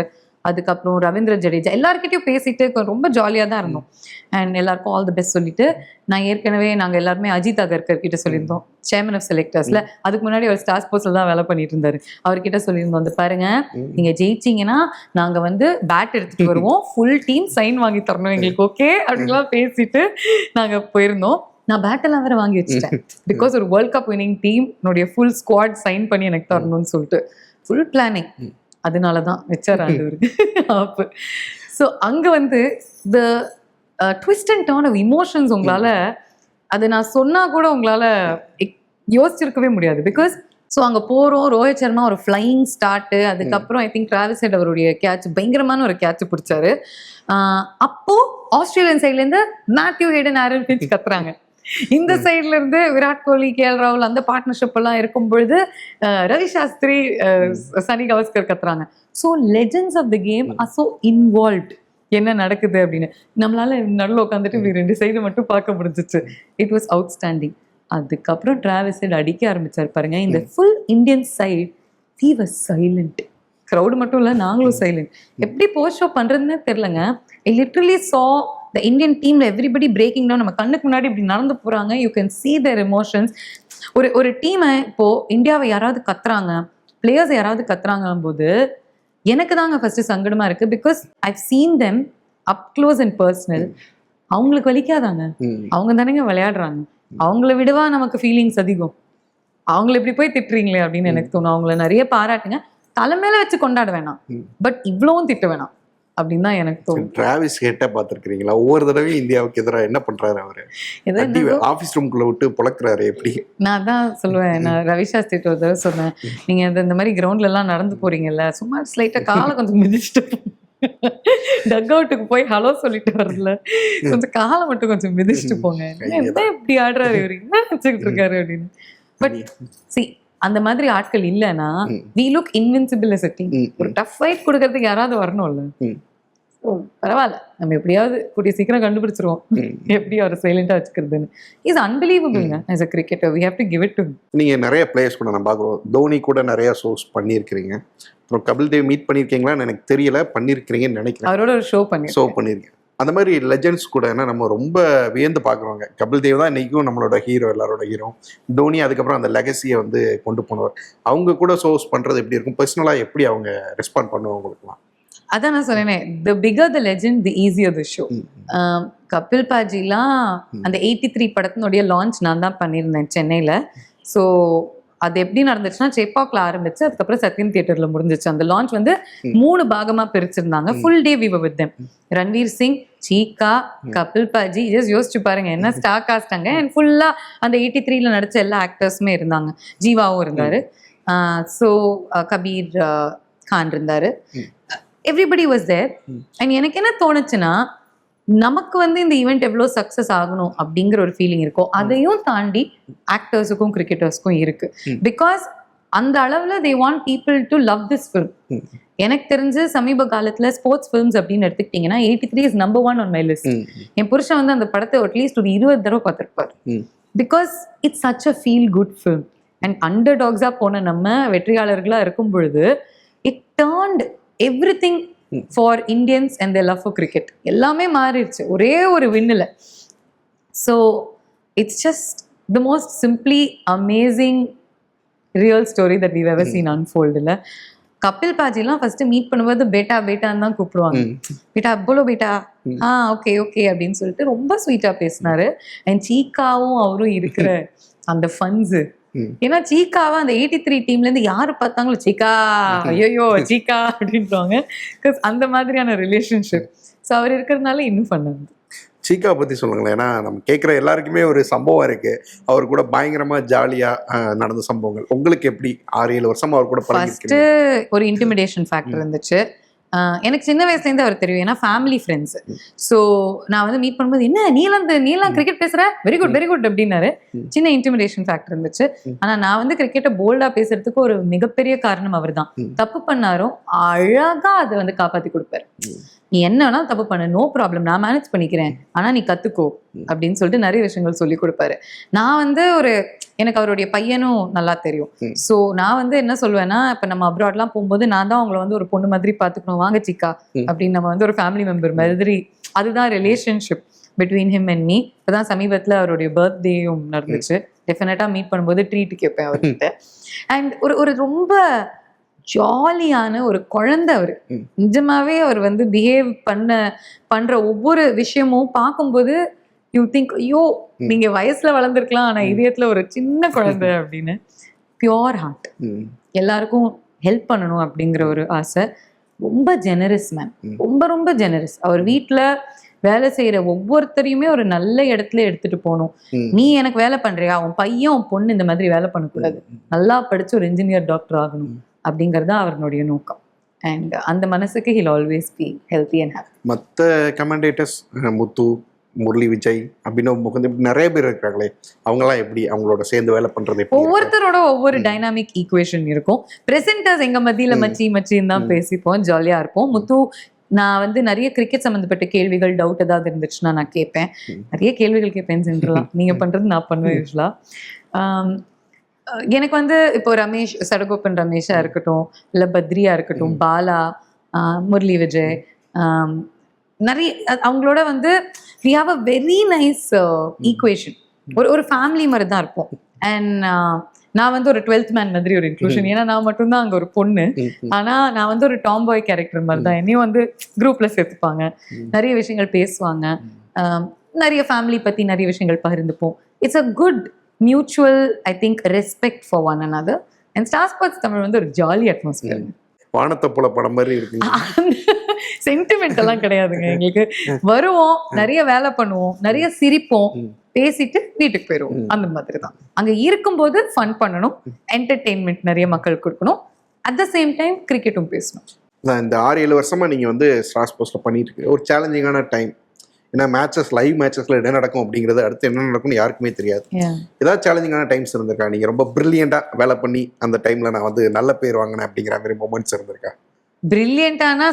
அதுக்கப்புறம் ரவீந்திர ஜடேஜா எல்லாருக்கிட்டையும் பேசிட்டு ரொம்ப ஜாலியாக தான் இருந்தோம். அண்ட் எல்லாருக்கும் ஆல் தி பெஸ்ட் சொல்லிட்டு நான் ஏற்கனவே நாங்கள் எல்லாருமே அஜித் அகர்கர் கிட்ட சொல்லியிருந்தோம், சேர்மன் ஆஃப் செலக்டர்ஸ்ல. அதுக்கு முன்னாடி அவர் ஸ்டார் ஸ்போர்ட்ஸ்ல தான் வேலை பண்ணிட்டு இருந்தாரு. அவர்கிட்ட சொல்லியிருந்தோம், அந்த பாருங்க நீங்க ஜெயிச்சிங்கன்னா நாங்க வந்து பேட் எடுத்துட்டு வருவோம், ஃபுல் டீம் சைன் வாங்கி தரணும் எங்களுக்கு, ஓகே அப்படின்லாம் பேசிட்டு நாங்க போயிருந்தோம். நான் பேட்டெல்லாம் வேற வாங்கி வச்சுட்டேன் பிகாஸ் ஒரு world cup winning team full squad sign பண்ணி எனக்கு தரணும்னு சொல்லிட்டு ஃபுல் பிளானிங். அதனாலதான் வச்சாராண்டு ஆப்பு. ஸோ அங்க வந்து த twist and turn of emotions உங்களால அது நான் சொன்னா கூட உங்களால யோசிச்சிருக்கவே முடியாது. பிகாஸ் ஸோ அங்கே போகிறோம், ரோஹித் சர்மா ஒரு ஃப்ளையிங் ஸ்டார்ட்டு, அதுக்கப்புறம் ஐ திங்க் டிராவிஸ் ஹெட் அவருடைய கேட்ச் பயங்கரமான ஒரு கேட்ச் பிடிச்சாரு. அப்போ ஆஸ்திரேலியன் சைட்லேருந்து மேத்யூ ஹேடன், ஆரன் ஃபின்ச் கத்துறாங்க. இந்த சைட்ல இருந்து விராட் கோலி, KL ராகுல் அந்த பார்ட்னர்ஷிப் எல்லாம் இருக்கும் பொழுது ரவி சாஸ்திரி, சனி கவாஸ்கர் கத்துறாங்க. So legends of the game are so involved. என்ன நடக்குது அப்படின்னு நம்மளால நடுவில் உட்காந்துட்டு இப்படி 2 சைடு மட்டும் பார்க்க முடிஞ்சிச்சு. It was outstanding. அதுக்கப்புறம் டிராவிஸ் ஹெட் அடிக்க ஆரம்பிச்சார் பாருங்க. இந்த full Indian side he was silent. Crowd மட்டும் இல்லை, நாங்களும் சைலண்ட். எப்படி போஸ்ட் ஷோ பண்ணுறதுன்னே தெரிலங்க. I literally saw the Indian teamல everybody breaking down. நம்ம கண்ணுக்கு முன்னாடி இப்படி நடந்து போகிறாங்க. You can see their emotions. ஒரு டீமை இப்போது இந்தியாவை யாராவது கத்துறாங்க, பிளேயர்ஸை யாராவது கத்துறாங்கும் போது எனக்கு தாங்க ஃபர்ஸ்ட் சங்கடமாக இருக்குது. Because I've seen them up close and personal. அவங்களுக்கு வலிக்காதாங்க, அவங்க தானேங்க விளையாடுறாங்க. அவங்கள விடவா நமக்கு ஃபீலிங்ஸ் அதிகம். அவங்கள இப்படி போய் திட்டுறீங்களே அப்படின்னு எனக்கு தோணும். அவங்கள நிறைய பாராட்டுங்க, தலைமையில வச்சு கொண்டாட வேணாம், பட் இவ்வளவும் திட்ட வேணாம் அப்படின்னு தான் எனக்கு தோணும். டிராவிஸ் ஹெட்டை பார்த்துருக்கீங்களா? ஒவ்வொரு தடவையும் இந்தியாவுக்கு எதிராக என்ன பண்றாரு அவரு? ஆஃபீஸ் ரூம்குள்ள விட்டு புழக்கிறாரு. எப்படி? நான் தான் சொல்லுவேன், நான் ரவி சாஸ்திரி ஒரு தடவை சொன்னேன், நீங்க இந்த மாதிரி கிரவுண்ட்ல எல்லாம் நடந்து போறீங்கல்ல, சும்மா ஸ்லைட்டா காலை கொஞ்சம் மிதிச்சுட்டு டக் அவுட்டுக்கு போய் ஹலோ சொல்லிட்டு வரல, கொஞ்சம் காலை மட்டும் கொஞ்சம் மிதிச்சுட்டு போங்க. என்ன இப்படி ஆடுறாரு இவரு, என்ன வச்சுக்கிட்டு இருக்காரு அப்படின்னு. பட் சி அந்த மாதிரி ஆட்கள் இல்லைன்னா we look invincible as a team. ஒரு டஃப் ஃபைட் கொடுக்கறதுக்கு யாராவது வரணும்ல. பரவாயில்ல, நம்ம எப்படியாவது கூடிய சீக்கிரம் கண்டுபிடிச்சிருவோம் எப்படி அவர் சைலண்டா வச்சுக்கிறதுன்னு. இஸ் அன்பிலீவபிள்ங்க as a cricketer. We have to give it to him. நீங்க நிறைய பிளேயர்ஸ் கூட நான் பார்க்குறோம். தோனி கூட நிறைய ஷோஸ் பண்ணியிருக்கிறீங்க. அப்புறம் கபில் தேவ் மீட் பண்ணியிருக்கீங்களான்னு எனக்கு தெரியல, பண்ணியிருக்கிறீங்கன்னு நினைக்கிறேன். அவரோட ஒரு ஷோ பண்ணியிருக்கேன். அந்த மாதிரி லெஜெண்ட்ஸ் கூட நம்ம ரொம்ப வியந்து பார்க்குறோங்க. கபில் தேவ் தான் இன்றைக்கும் நம்மளோட ஹீரோ, எல்லாரோட ஹீரோ. தோனி அதுக்கப்புறம் அந்த லெகசியை வந்து கொண்டு போனவர். அவங்க கூட ஷோஸ் பண்ணுறது எப்படி இருக்கும்? பர்சனலாக எப்படி அவங்க ரெஸ்பாண்ட் பண்ணுவாங்க உங்களுக்குலாம்? அதான் நான் சொன்னேன், the bigger the legend the easier the show. Kapil பாஜிலாம் அந்த 83 படத்தினுடைய லான்ச் நான் தான் பண்ணியிருந்தேன் சென்னையில். ஸோ அது எப்படி நடந்துச்சுன்னா, சேப்பாக்ல ஆரம்பிச்சு அதுக்கப்புறம் சத்யம் தியேட்டர்ல முடிஞ்சிச்சு. அந்த லான்ச் வந்து 3 பாகமா பிரிச்சிருந்தாங்க. Full day we were with them. Ranveer Singh, Cheeka, Kapil Paaji, just யோசிச்சு பாருங்க என்ன ஸ்டார் காஸ்டாங்க. அண்ட் ஃபுல்லா அந்த 83ல நடிச்ச எல்லா ஆக்டர்ஸுமே இருந்தாங்க. ஜீவாவும் இருந்தாரு, ஸோ கபீர் கான் இருந்தாரு, எவ்ரிபடி வாஸ் தேர். அண்ட் எனக்கு என்ன தோணுச்சுன்னா, நமக்கு வந்து இந்த ஈவெண்ட் எவ்வளோ சக்ஸஸ் ஆகணும் அப்படிங்கிற ஒரு ஃபீலிங் இருக்கும். அதையும் தாண்டி ஆக்டர்ஸுக்கும் கிரிக்கெட்டர்ஸ்க்கும் இருக்கு. பிகாஸ் அந்த அளவில் they want people to love this film. எனக்கு தெரிஞ்சு சமீப காலத்தில் ஸ்போர்ட்ஸ் ஃபிலிம்ஸ் அப்படின்னு எடுத்துக்கிட்டிங்கன்னா 83 is number 1 on my list. என் புருஷன் வந்து அந்த படத்தை அட்லீஸ்ட் ஒரு 20 தடவை பார்த்துருப்பார். Because it's such a feel good film. And அண்டர் டாக்ஸாக போன நம்ம வெற்றியாளர்களாக இருக்கும் பொழுது it turned everything for Indians and their love for cricket. எல்லாமே மாறிடுச்சு ஒரே ஒரு வின்னில். So it's just the most simply amazing real story that we've ever seen unfold. இல்லை, கபில் பாஜிலாம் ஃபர்ஸ்ட் மீட் பண்ணும்போது பேட்டா பேட்டான்னு தான் கூப்பிடுவாங்க. பேட்டா போலோ பேட்டா, ஓகே ஓகே அப்படின்னு சொல்லிட்டு ரொம்ப ஸ்வீட்டா பேசினாரு. அண்ட் சீக்காவும் அவரும் இருக்கிற அந்த ஃபன்ஸு, ஏன்னா சீக்காவை அந்த 83 டீம்ல இருந்து யாரு பார்த்தாங்களும் சீக்கா, ஐயோ சீக்கா அப்படின்றாங்க. பிகாஸ் அந்த மாதிரியான ரிலேஷன்ஷிப். ஸோ அவர் இருக்கிறதுனால இன்னும் பண்ணாங்க. சீக்கா பத்தி சொல்லுங்களேன். ஏன்னா நம்ம கேட்குற எல்லாருக்குமே ஒரு சம்பவம் இருக்கு, அவர் கூட பயங்கரமா ஜாலியா நடந்த சம்பவங்கள். உங்களுக்கு எப்படி 6-7 வருஷமா அவர் கூட ஃபர்ஸ்ட் ஒரு இன்டிமிடேஷன் ஃபேக்டர் இருந்துச்சு. எனக்கு சின்ன வயசுலேருந்து அவர் தெரியும், ஏன்னா ஃபேமிலி ஃப்ரெண்ட்ஸ். ஸோ நான் வந்து மீட் பண்ணும்போது என்ன நீலாம் கிரிக்கெட் பேசுற, வெரி குட் அப்படின்னாரு. சின்ன இன்டிமிடேஷன் ஃபேக்டர் இருந்துச்சு. ஆனால் நான் வந்து கிரிக்கெட்டை போல்டாக பேசுறதுக்கு ஒரு மிகப்பெரிய காரணம் அவர் தான். தப்பு பண்ணாரும் அழகா அதை வந்து காப்பாற்றி கொடுப்பாரு. நீ என்ன வேணாலும் தப்பு பண்ண, நோ ப்ராப்ளம், நான் மேனேஜ் பண்ணிக்கிறேன், ஆனா நீ கத்துக்கோ அப்படின்னு சொல்லிட்டு நிறைய விஷயங்கள் சொல்லி கொடுப்பாரு. நான் வந்து எனக்கு அவருடைய பையனும் நல்லா தெரியும். ஸோ நான் வந்து என்ன சொல்லுவேன்னா, இப்போ நம்ம அப்ராட்லாம் போகும்போது நான் தான் அவங்கள வந்து ஒரு பொண்ணு மாதிரி பார்த்துக்கணும், வாங்க சிக்கா அப்படின்னு நம்ம வந்து ஒரு ஃபேமிலி மெம்பர் மாதிரி, அதுதான் relationship between him and me. இப்போதான் சமீபத்தில் அவருடைய பர்த்டேயும் நடந்துச்சு. டெஃபினட்டாக மீட் பண்ணும்போது ட்ரீட் கேட்பேன் அவர்கிட்ட. அண்ட் ஒரு ரொம்ப ஜாலியான ஒரு குழந்தை அவர். நிஜமாவே அவர் வந்து பிஹேவ் பண்ற ஒவ்வொரு விஷயமும் பார்க்கும்போது யூ திங்க், ஐயோ நீங்க வயசுல வளர்ந்துருக்கலாம், ஆனா இதயத்துல ஒரு சின்ன குழந்தை அப்படின்னு. பியோர் ஹார்ட், எல்லாருக்கும் ஹெல்ப் பண்ணணும் அப்படிங்கிற ஒரு ஆசை. ரொம்ப ஜெனரஸ் மேன், ரொம்ப ரொம்ப ஜெனரஸ். அவர் வீட்டுல வேலை செய்யற ஒவ்வொருத்தரையுமே ஒரு நல்ல இடத்துல எடுத்துட்டு போகணும். நீ எனக்கு வேலை பண்றியா, உன் பையன் உன் பொண்ணு இந்த மாதிரி வேலை பண்ணக்கூடாது, நல்லா படிச்சு ஒரு இன்ஜினியர் டாக்டர் ஆகணும் அப்படிங்கிறது அவருடைய நோக்கம். அண்ட் அந்த மனசுக்கு will always be healthy and happy. மற்ற கமெண்டேட்டர்ஸ் முத்து, முரளி விஜய் அப்படின்னு நிறைய பேர் இருக்காங்களே, அவங்கலாம் எப்படி அவங்களோட சேர்ந்து வேலை பண்றது? ஒவ்வொருத்தரோட ஒவ்வொரு டைனாமிக் ஈக்குவேஷன் இருக்கும். பிரசன்டர்ஸ் எங்க மத்தியில மச்சின்னு தான் பேசிப்போம், ஜாலியா இருப்போம். முத்து, நான் வந்து நிறைய கிரிக்கெட் சம்மந்தப்பட்ட கேள்விகள், டவுட் ஏதாவது இருந்துச்சுன்னா நான் கேட்பேன். நிறைய கேள்விகள் கேட்பேன் ஜென்ரலா. நீங்க பண்றது நான் பண்ணுவேன் யூஸ்வலா. எனக்கு வந்து இப்போ ரமேஷ், சடகோபன் ரமேஷா இருக்கட்டும், இல்ல பத்ரியா இருக்கட்டும், பாலா, முரளி விஜய், நிறைய அவங்களோட வந்து we have a very nice equation. ஒரு ஃபேமிலி மாதிரி தான் இருப்போம். அண்ட் நான் வந்து ஒரு 12th மேன் மாதிரி ஒரு இன்க்ளூஷன். ஏன்னா நான் மட்டும்தான் அங்க ஒரு பொண்ணு, ஆனா நான் வந்து ஒரு டாம் பாய் கேரக்டர் மாதிரி தான். என்னையும் வந்து குரூப்ல சேர்த்துப்பாங்க, நிறைய விஷயங்கள் பேசுவாங்க, நிறைய ஃபேமிலி பத்தி நிறைய விஷயங்கள் பகிர்ந்துப்போம். It's a good mutual, I think, respect for one another. And Star Sports Tamil வந்து ஒரு ஜாலி அட்மாஸ்பியர். வானத்தை போல படம் மாதிரி இருக்கு. சென்டிமெண்ட் எல்லாம் கிடையாதுங்க எங்களுக்கு. வருவோம், நிறைய வேலை பண்ணுவோம், நிறைய சிரிப்போம், பேசிட்டு வீட்டுக்கு போயிடுவோம். அந்த மாதிரி தான். அங்க இருக்கும்போது ஃபன் பண்ணணும், என்டர்டெயின்மெண்ட் நிறைய மக்களுக்கு கொடுக்கணும், அட் த சேம் டைம் கிரிக்கெட்டும் பேசணும். இந்த 6-7 வருஷமா நீங்க வந்து ஸ்டார் ஸ்போர்ட்ஸ்ல பண்ணிட்டு இருக்கு. ஒரு சேலஞ்சிங்கான டைம். ஏன்னா மேட்சஸ், லைவ் மேட்சஸ்ல என்ன நடக்கும் அப்படிங்கிறது, அடுத்து என்ன நடக்கும்னு யாருக்குமே தெரியாது. ஏதாவது சேலஞ்சிங்கான டைம்ஸ் இருந்திருக்கா? நீங்க ரொம்ப பிரில்லியண்டா வேலை பண்ணி அந்த டைம்ல நான் வந்து நல்ல பேர் வாங்கினேன் அப்படிங்கிற மாதிரி மொமெண்ட்ஸ் இருந்திருக்கா? பிரில்லியண்டானா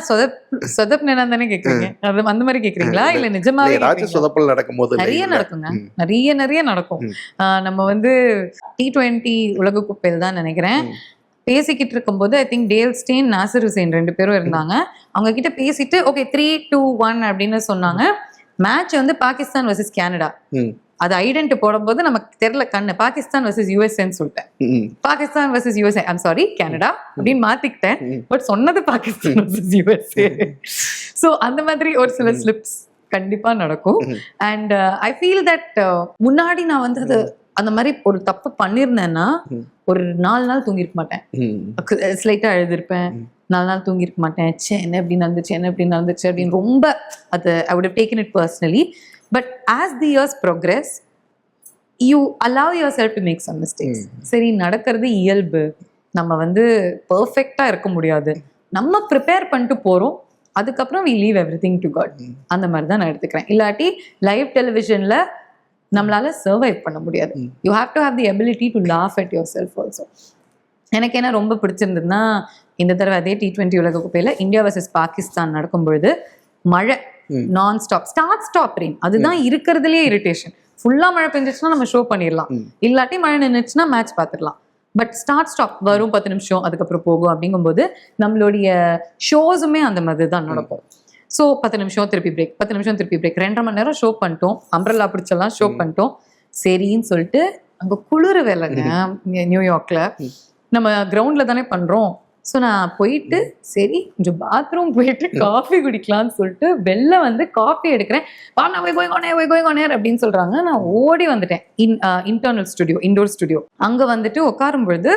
சொதப் நேரம் தானே கேக்குறீங்க, அந்த மாதிரி கேக்குறீங்களா? இல்ல நிஜமாவே ஏதாச்சும் சொதப்பல் நடக்கும்போது? நிறைய நடக்குங்க, நிறைய நடக்கும். நம்ம வந்து T20 உலகக்கோப்பையில் தான் நினைக்கிறேன் பேசிக்கிட்டு இருக்கும்போது, I think Dale Steyn, Nasser Hussain 2 பேரும் இருந்தாங்க. அவங்க கிட்ட பேசிட்டு ஓகே 3-2-1 அப்படின்னு சொன்னாங்க. மேட்ச் வந்து பாகிஸ்தான் வர்சஸ் கனடா. அது ஐடென்ட் போடும்போது நமக்கு தெரியல கண்ணு, பாகிஸ்தான் வர்சஸ் யூஎஸ்ஏன்னு சொல்லிட்டேன். Pakistan versus USA, I'm sorry Canada அப்படின்னு மாத்திக்கிட்டேன். பட் சொன்னது பாகிஸ்தான் வர்சஸ் யூஎஸ்ஏ. ஸோ அந்த மாதிரி ஒரு சில ஸ்லிப்ஸ் கண்டிப்பா நடக்கும். அண்ட் ஐ ஃபீல் தட் முன்னாடி நான் வந்து அது அந்த மாதிரி ஒரு தப்பு பண்ணிருந்தேன்னா ஒரு 4 நாள் தூங்கிருக்க மாட்டேன். ஸ்லைட்டா எழுதிருப்பேன், 4 நாள் தூங்கிருக்க மாட்டேன். என்ன எப்படி நடந்துச்சு அப்படின்னு ரொம்ப அது I would have taken it personally. But as the years progress, you allow yourself to make some mistakes. சரி, நடக்கிறது இயல்பு, நம்ம வந்து பர்ஃபெக்டா இருக்க முடியாது, நம்ம ப்ரிப்பேர் பண்ணிட்டு போறோம், அதுக்கப்புறம் we leave everything to God. அந்த மாதிரி தான் நான் எடுத்துக்கிறேன். இல்லாட்டி லைவ் டெலிவிஷன்ல நம்மளால சர்வைவ் பண்ண முடியாது. You have to have the ability to laugh at your self also. எனக்கு என்ன ரொம்ப பிடிச்சிருந்ததுன்னா, இந்த தடவை அதே T20 உலகக்கோப்பையில இந்தியா வர்சஸ் பாகிஸ்தான் நடக்கும்பொழுது மழை நான் ஸ்டாப் ரெயின், அதுதான் இருக்கிறதுலயே இரிட்டேஷன். ஃபுல்லா மழை பெஞ்சிச்சுன்னா நம்ம ஷோ பண்ணிடலாம், இல்லாட்டி மழை நின்றுச்சுன்னா மேட்ச் பார்த்துடலாம். பட் ஸ்டாப் வரும் 10 நிமிஷம், அதுக்கப்புறம் போகும். அப்படிங்கும்போது நம்மளுடைய ஷோஸுமே அந்த மாதிரி தான் நடக்கும். ஸோ 10 நிமிஷம் திருப்பி பிரேக், 10 நிமிஷம் திருப்பி பிரேக், 2.5 மணி நேரம் ஷோ பண்ணிட்டோம், அம்ப்ரெல்லா பிடிச்செல்லாம் ஷோ பண்ணிட்டோம். சரின்னு சொல்லிட்டு அங்கே குளிர் வேலைங்க நியூயார்க்ல, நம்ம கிரவுண்ட்ல தானே பண்றோம். ஸோ நான் போயிட்டு சரி கொஞ்சம் பாத்ரூம் போயிட்டு காஃபி குடிக்கலாம்னு சொல்லிட்டு வெளில வந்து காஃபி எடுக்கிறேன். அப்படின்னு சொல்றாங்க. நான் ஓடி வந்துட்டேன் இன்டர்னல் ஸ்டுடியோ, இண்டோர் ஸ்டுடியோ. அங்க வந்துட்டு உட்காரும் பொழுது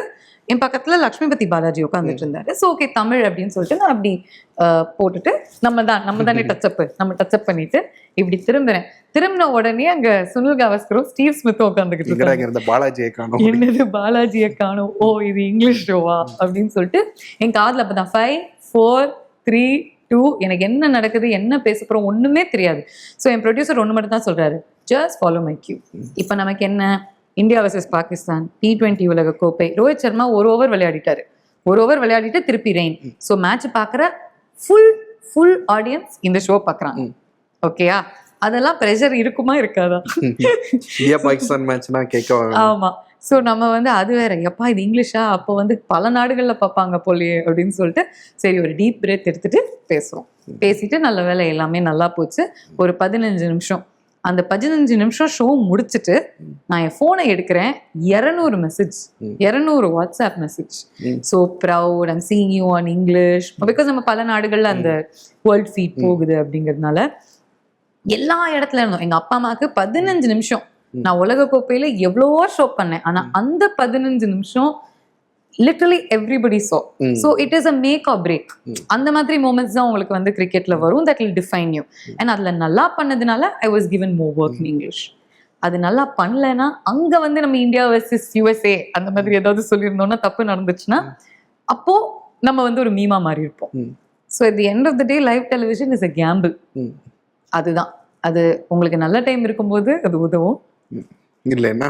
என் பக்கத்துல லக்ஷ்மிபதி பாலாஜி உட்காந்துட்டு இருந்தாரு. ஸோ ஓகே தமிழ் அப்படின்னு சொல்லிட்டு நான் அப்படி போட்டுட்டு நம்ம தானே டச்சப் பண்ணிட்டு இப்படி திரும்பின உடனே அங்க சுனில் கவாஸ்கரும் ஸ்டீவ் ஸ்மித்தும் உட்காந்துக்கிட்டு இருக்காங்க. என்னது பாலாஜியை காணும், ஓ இது இங்கிலீஷ் ஷோவா அப்படின்னு சொல்லிட்டு என் காதுல அப்பதான் 5 4 3 2 எனக்கு என்ன நடக்குது, என்ன பேச போறோம் ஒண்ணுமே தெரியாது. ஸோ என் ப்ரொடியூசர் ஒண்ணு மட்டும் தான் சொல்றாரு, ஜஸ்ட் ஃபாலோ மை கியூ. இப்ப நமக்கு என்ன, இந்தியா வர்சஸ் பாகிஸ்தான் T20 உலக கோப்பை. ரோஹித் சர்மா 1 ஓவர் விளையாடிட்டாரு, 1 ஓவர் விளையாடிட்டு திருப்பி ரெயின். ஸோ மேட்ச் பார்க்குற ஃபுல் ஆடியன்ஸ் இந்த ஷோ பார்க்குறாங்க. ஓகேயா, அதெல்லாம் ப்ரெஷர் இருக்குமா இருக்காதா? இந்தியா பாகிஸ்தான் மேட்ச்னா கேட்க ஆமா. ஸோ நம்ம வந்து அது வேற, எப்பா இது இங்கிலீஷா, அப்போ வந்து பல நாடுகளில் பார்ப்பாங்க போலியே அப்படின்னு சொல்லிட்டு சரி ஒரு டீப் பிரேத் எடுத்துட்டு பேசுகிறோம். பேசிட்டு நல்ல வேலை எல்லாமே நல்லா போச்சு. ஒரு 15 நிமிஷம், அந்த 15 நிமிஷம் ஷோ முடிச்சுட்டு நான் என் ஃபோனை எடுக்கிறேன், 200 message, 200 WhatsApp message. So proud, I'm seeing you on English, because நம்ம பல நாடுகளில் அந்த வேர்ல்ட் ஃபீட் போகுது அப்படிங்கிறதுனால எல்லா இடத்துல இருந்தோம். எங்கள் அப்பா அம்மாவுக்கு 15 நிமிஷம், நான் உலக கோப்பையில எவ்வளவோ ஷோ பண்ணேன், ஆனா அந்த 15 நிமிஷம் literally everybody so. So it is a make or break. அந்த மாதிரி மூமெண்ட்ஸ் தான் உங்களுக்கு வந்து கிரிக்கெட்ல வரும், that will define you. And அதுல நல்லா பண்ணதுனால I was given more work in English. அது நல்லா பண்ணலன்னா அங்க வந்து நம்ம இந்தியா வர்சஸ் யூஎஸ்ஏ அந்த மாதிரி ஏதாவது சொல்லியிருந்தோம்னா, தப்பு நடந்துச்சுன்னா அப்போ நம்ம வந்து ஒரு மீமா மாதிரி இருப்போம். So at the end of the day live television is a gamble. அதுதான், அது உங்களுக்கு நல்ல டைம் இருக்கும்போது அது உதவும். இல்லைன்னா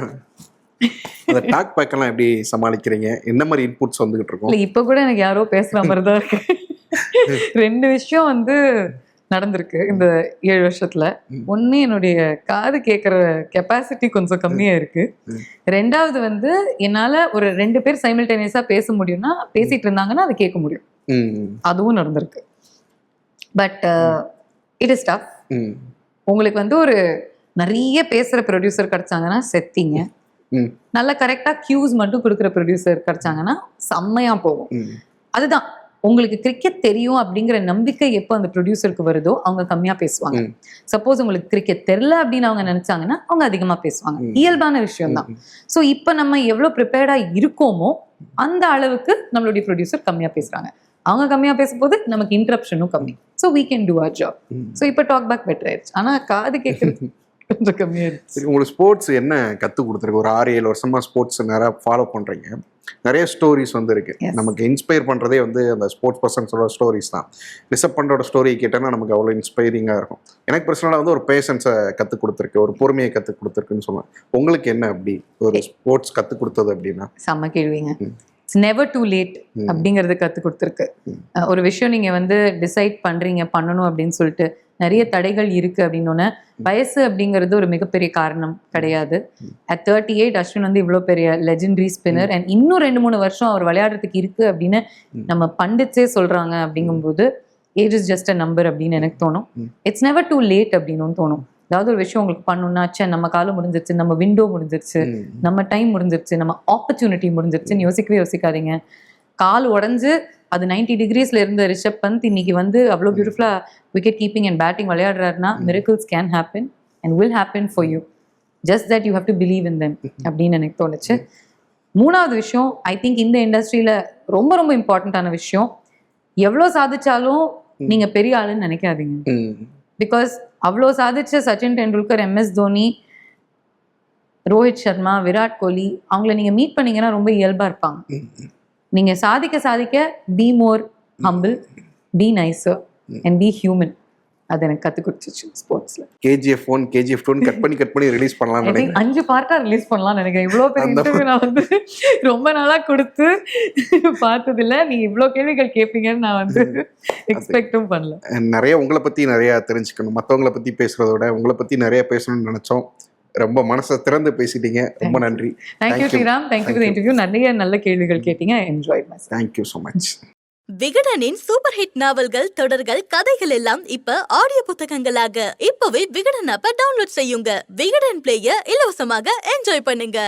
அந்த டாக் பேக் எல்லாம் எப்படி சமாளிக்கிறீங்க? என்ன மாதிரி இன்புட்ஸ் வந்துகிட்டு இருக்கும்? இல்லை, இப்போ கூட எனக்கு யாரோ பேசுற மாதிரி தான் இருக்கு. 2 விஷயம் வந்து நடந்திருக்கு இந்த 7 வருஷத்துல. ஒன்று, என்னுடைய காது கேட்குற கெப்பாசிட்டி கொஞ்சம் கம்மியா இருக்கு. 2வது வந்து என்னால ஒரு 2 பேர் சைமல்டேனியஸா பேச முடியும்னா, பேசிட்டு இருந்தாங்கன்னா அதை கேட்க முடியும். அதுவும் நடந்திருக்கு. But it is tough. உங்களுக்கு வந்து ஒரு நிறைய பேசுற ப்ரொடியூசர் கிடைச்சாங்கன்னா செத்தீங்க. நல்ல கரெக்டா கியூஸ் மட்டும் கொடுக்குற ப்ரொடியூசர் கிடைச்சாங்கன்னா செம்மையா போகும். அதுதான், உங்களுக்கு கிரிக்கெட் தெரியும் அப்படிங்கிற நம்பிக்கை எப்போ அந்த ப்ரொடியூசருக்கு வருதோ அவங்க கம்மியா பேசுவாங்க. சப்போஸ் உங்களுக்கு கிரிக்கெட் தெரியல அப்படின்னு அவங்க நினைச்சாங்கன்னா அவங்க அதிகமா பேசுவாங்க. இயல்பான விஷயம் தான். ஸோ இப்போ நம்ம எவ்வளவு ப்ரிப்பேர்டா இருக்கோமோ அந்த அளவுக்கு நம்மளுடைய ப்ரொடியூசர் கம்மியா பேசுறாங்க. அவங்க கம்மியா பேசும்போது நமக்கு இன்டரப்ஷனும் கம்மி. So we can do our job. So இப்போ டாக் பேக் பெட்டர் ஆயிடுச்சு. ஆனா காது கேட்கறது கொஞ்சம் கம்மியாயிடுச்சு. உங்களுக்கு ஸ்போர்ட்ஸ் என்ன கற்றுக் கொடுத்துருக்கு? ஒரு 6-7 வருஷமா ஸ்போர்ட்ஸ் நிறையா ஃபாலோ பண்றீங்க, நிறைய ஸ்டோரிஸ் வந்து இருக்கு. நமக்கு இன்ஸ்பயர் பண்றதே வந்து அந்த ஸ்போர்ட்ஸ் பர்சன்ஸோட ஸ்டோரிஸ் தான். ரிசப்பண்டோட ஸ்டோரி கேட்டோன்னா நமக்கு அவ்வளோ இன்ஸ்பைரிங்காக இருக்கும். எனக்கு பர்சனலாக வந்து ஒரு பேஷன்ஸை கற்றுக் கொடுத்துருக்கு, ஒரு பொறுமையை கற்றுக் கொடுத்துருக்குன்னு சொல்லுவேன். உங்களுக்கு என்ன அப்படி ஒரு ஸ்போர்ட்ஸ் கற்றுக் கொடுத்தது அப்படின்னா? செம்ம கேள்விங்க. இட்ஸ் நெவர் டூ லேட் அப்படிங்கிறது கற்றுக் கொடுத்துருக்கு. ஒரு விஷயம் நீங்கள் வந்து டிசைட் பண்ணுறீங்க பண்ணணும் அப்படின்னு சொல்லிட்டு நிறைய தடைகள் இருக்குது அப்படின்னோடனே, வயசு அப்படிங்கிறது ஒரு மிகப்பெரிய காரணம் கிடையாது. அட் 38 அஸ்வின் வந்து இவ்வளோ பெரிய லெஜெண்டரி ஸ்பின்னர் அண்ட் இன்னும் 2-3 வருஷம் அவர் விளையாடுறதுக்கு இருக்குது அப்படின்னு நம்ம பண்டிட்ஸே சொல்கிறாங்க. அப்படிங்கும்போது age is just a number அப்படின்னு எனக்கு தோணும். இட்ஸ் நெவர் டூ லேட் அப்படின்னு தோணும். ஏதாவது ஒரு விஷயம் உங்களுக்கு பண்ணணும்னா, நம்ம காலம் முடிஞ்சிருச்சு, நம்ம விண்டோ முடிஞ்சிருச்சு, நம்ம டைம் முடிஞ்சிருச்சு, நம்ம ஆப்பர்ச்சுனிட்டி முடிஞ்சிருச்சுன்னு யோசிக்கவே யோசிக்காதீங்க. கால் உடஞ்சு அது 90 டிகிரிஸ்ல இருந்த ரிஷப் பந்த் இன்னைக்கு வந்து அவ்வளோ பியூட்டிஃபுல்லா விக்கெட் கீப்பிங் அண்ட் பேட்டிங் விளையாடுறாருன்னா, miracles can happen and will happen for you. Just that you have to believe in them அப்படின்னு எனக்கு தோணுச்சு. 3வது விஷயம், ஐ திங்க் இந்த இண்டஸ்ட்ரியில ரொம்ப ரொம்ப இம்பார்ட்டண்ட்டான விஷயம், எவ்வளோ சாதிச்சாலும் நீங்க பெரிய ஆளுன்னு நினைக்காதீங்க. பிகாஸ் அவ்வளோ சாதிச்ச சச்சின் டெண்டுல்கர், MS தோனி, ரோஹித் சர்மா, விராட் கோலி, அவங்கள நீங்க மீட் பண்ணீங்கன்னா ரொம்ப இயல்பா இருப்பாங்க. நீங்க சாதிக்க சாதிக்க be more humble, be nicer and be human. அது எனக்கு கத்து கொடுத்துச்சு ஸ்போர்ட்ஸ்ல. KGF 1 KGF 2 கட் பண்ணி ரிலீஸ் பண்ணலாம்னு நினைக்கிறேன். 5 பார்ட்டா ரிலீஸ் பண்ணலாம்னு நினைக்கிறேன். இவ்வளோ பெரிய இன்டர்வியூ நான் வந்து ரொம்ப நாளா கொடுத்து பார்த்தது இல்லை. நீங்க இவ்வளோ கேள்விகள் கேட்பீங்கன்னு நான் வந்து எக்ஸ்பெக்டும் பண்ணல. நிறைய உங்களை பத்தி நிறைய தெரிஞ்சுக்கணும், மற்றவங்களை பத்தி பேசுறத விட உங்களை பத்தி நிறைய பேசணும்னு நினைச்சோம். ரொம்ப மனசை திறந்து பேசிட்டீங்க. ரொம்ப நன்றி. Thank you Sriram. Thank you for the interview. நிறைய நல்ல கேள்விகள் கேட்டீங்க. I enjoyed myself. Thank you so much. விகடனின் சூப்பர் ஹிட் நாவல்கள், தொடர்கள், கதைகள் எல்லாம் இப்ப ஆடியோ புத்தகங்களாக இப்பவே விகடன் ஆப்பை டவுன்லோட் செய்யுங்க. விகடன் பிளேயை இலவசமாக என்ஜாய் பண்ணுங்க.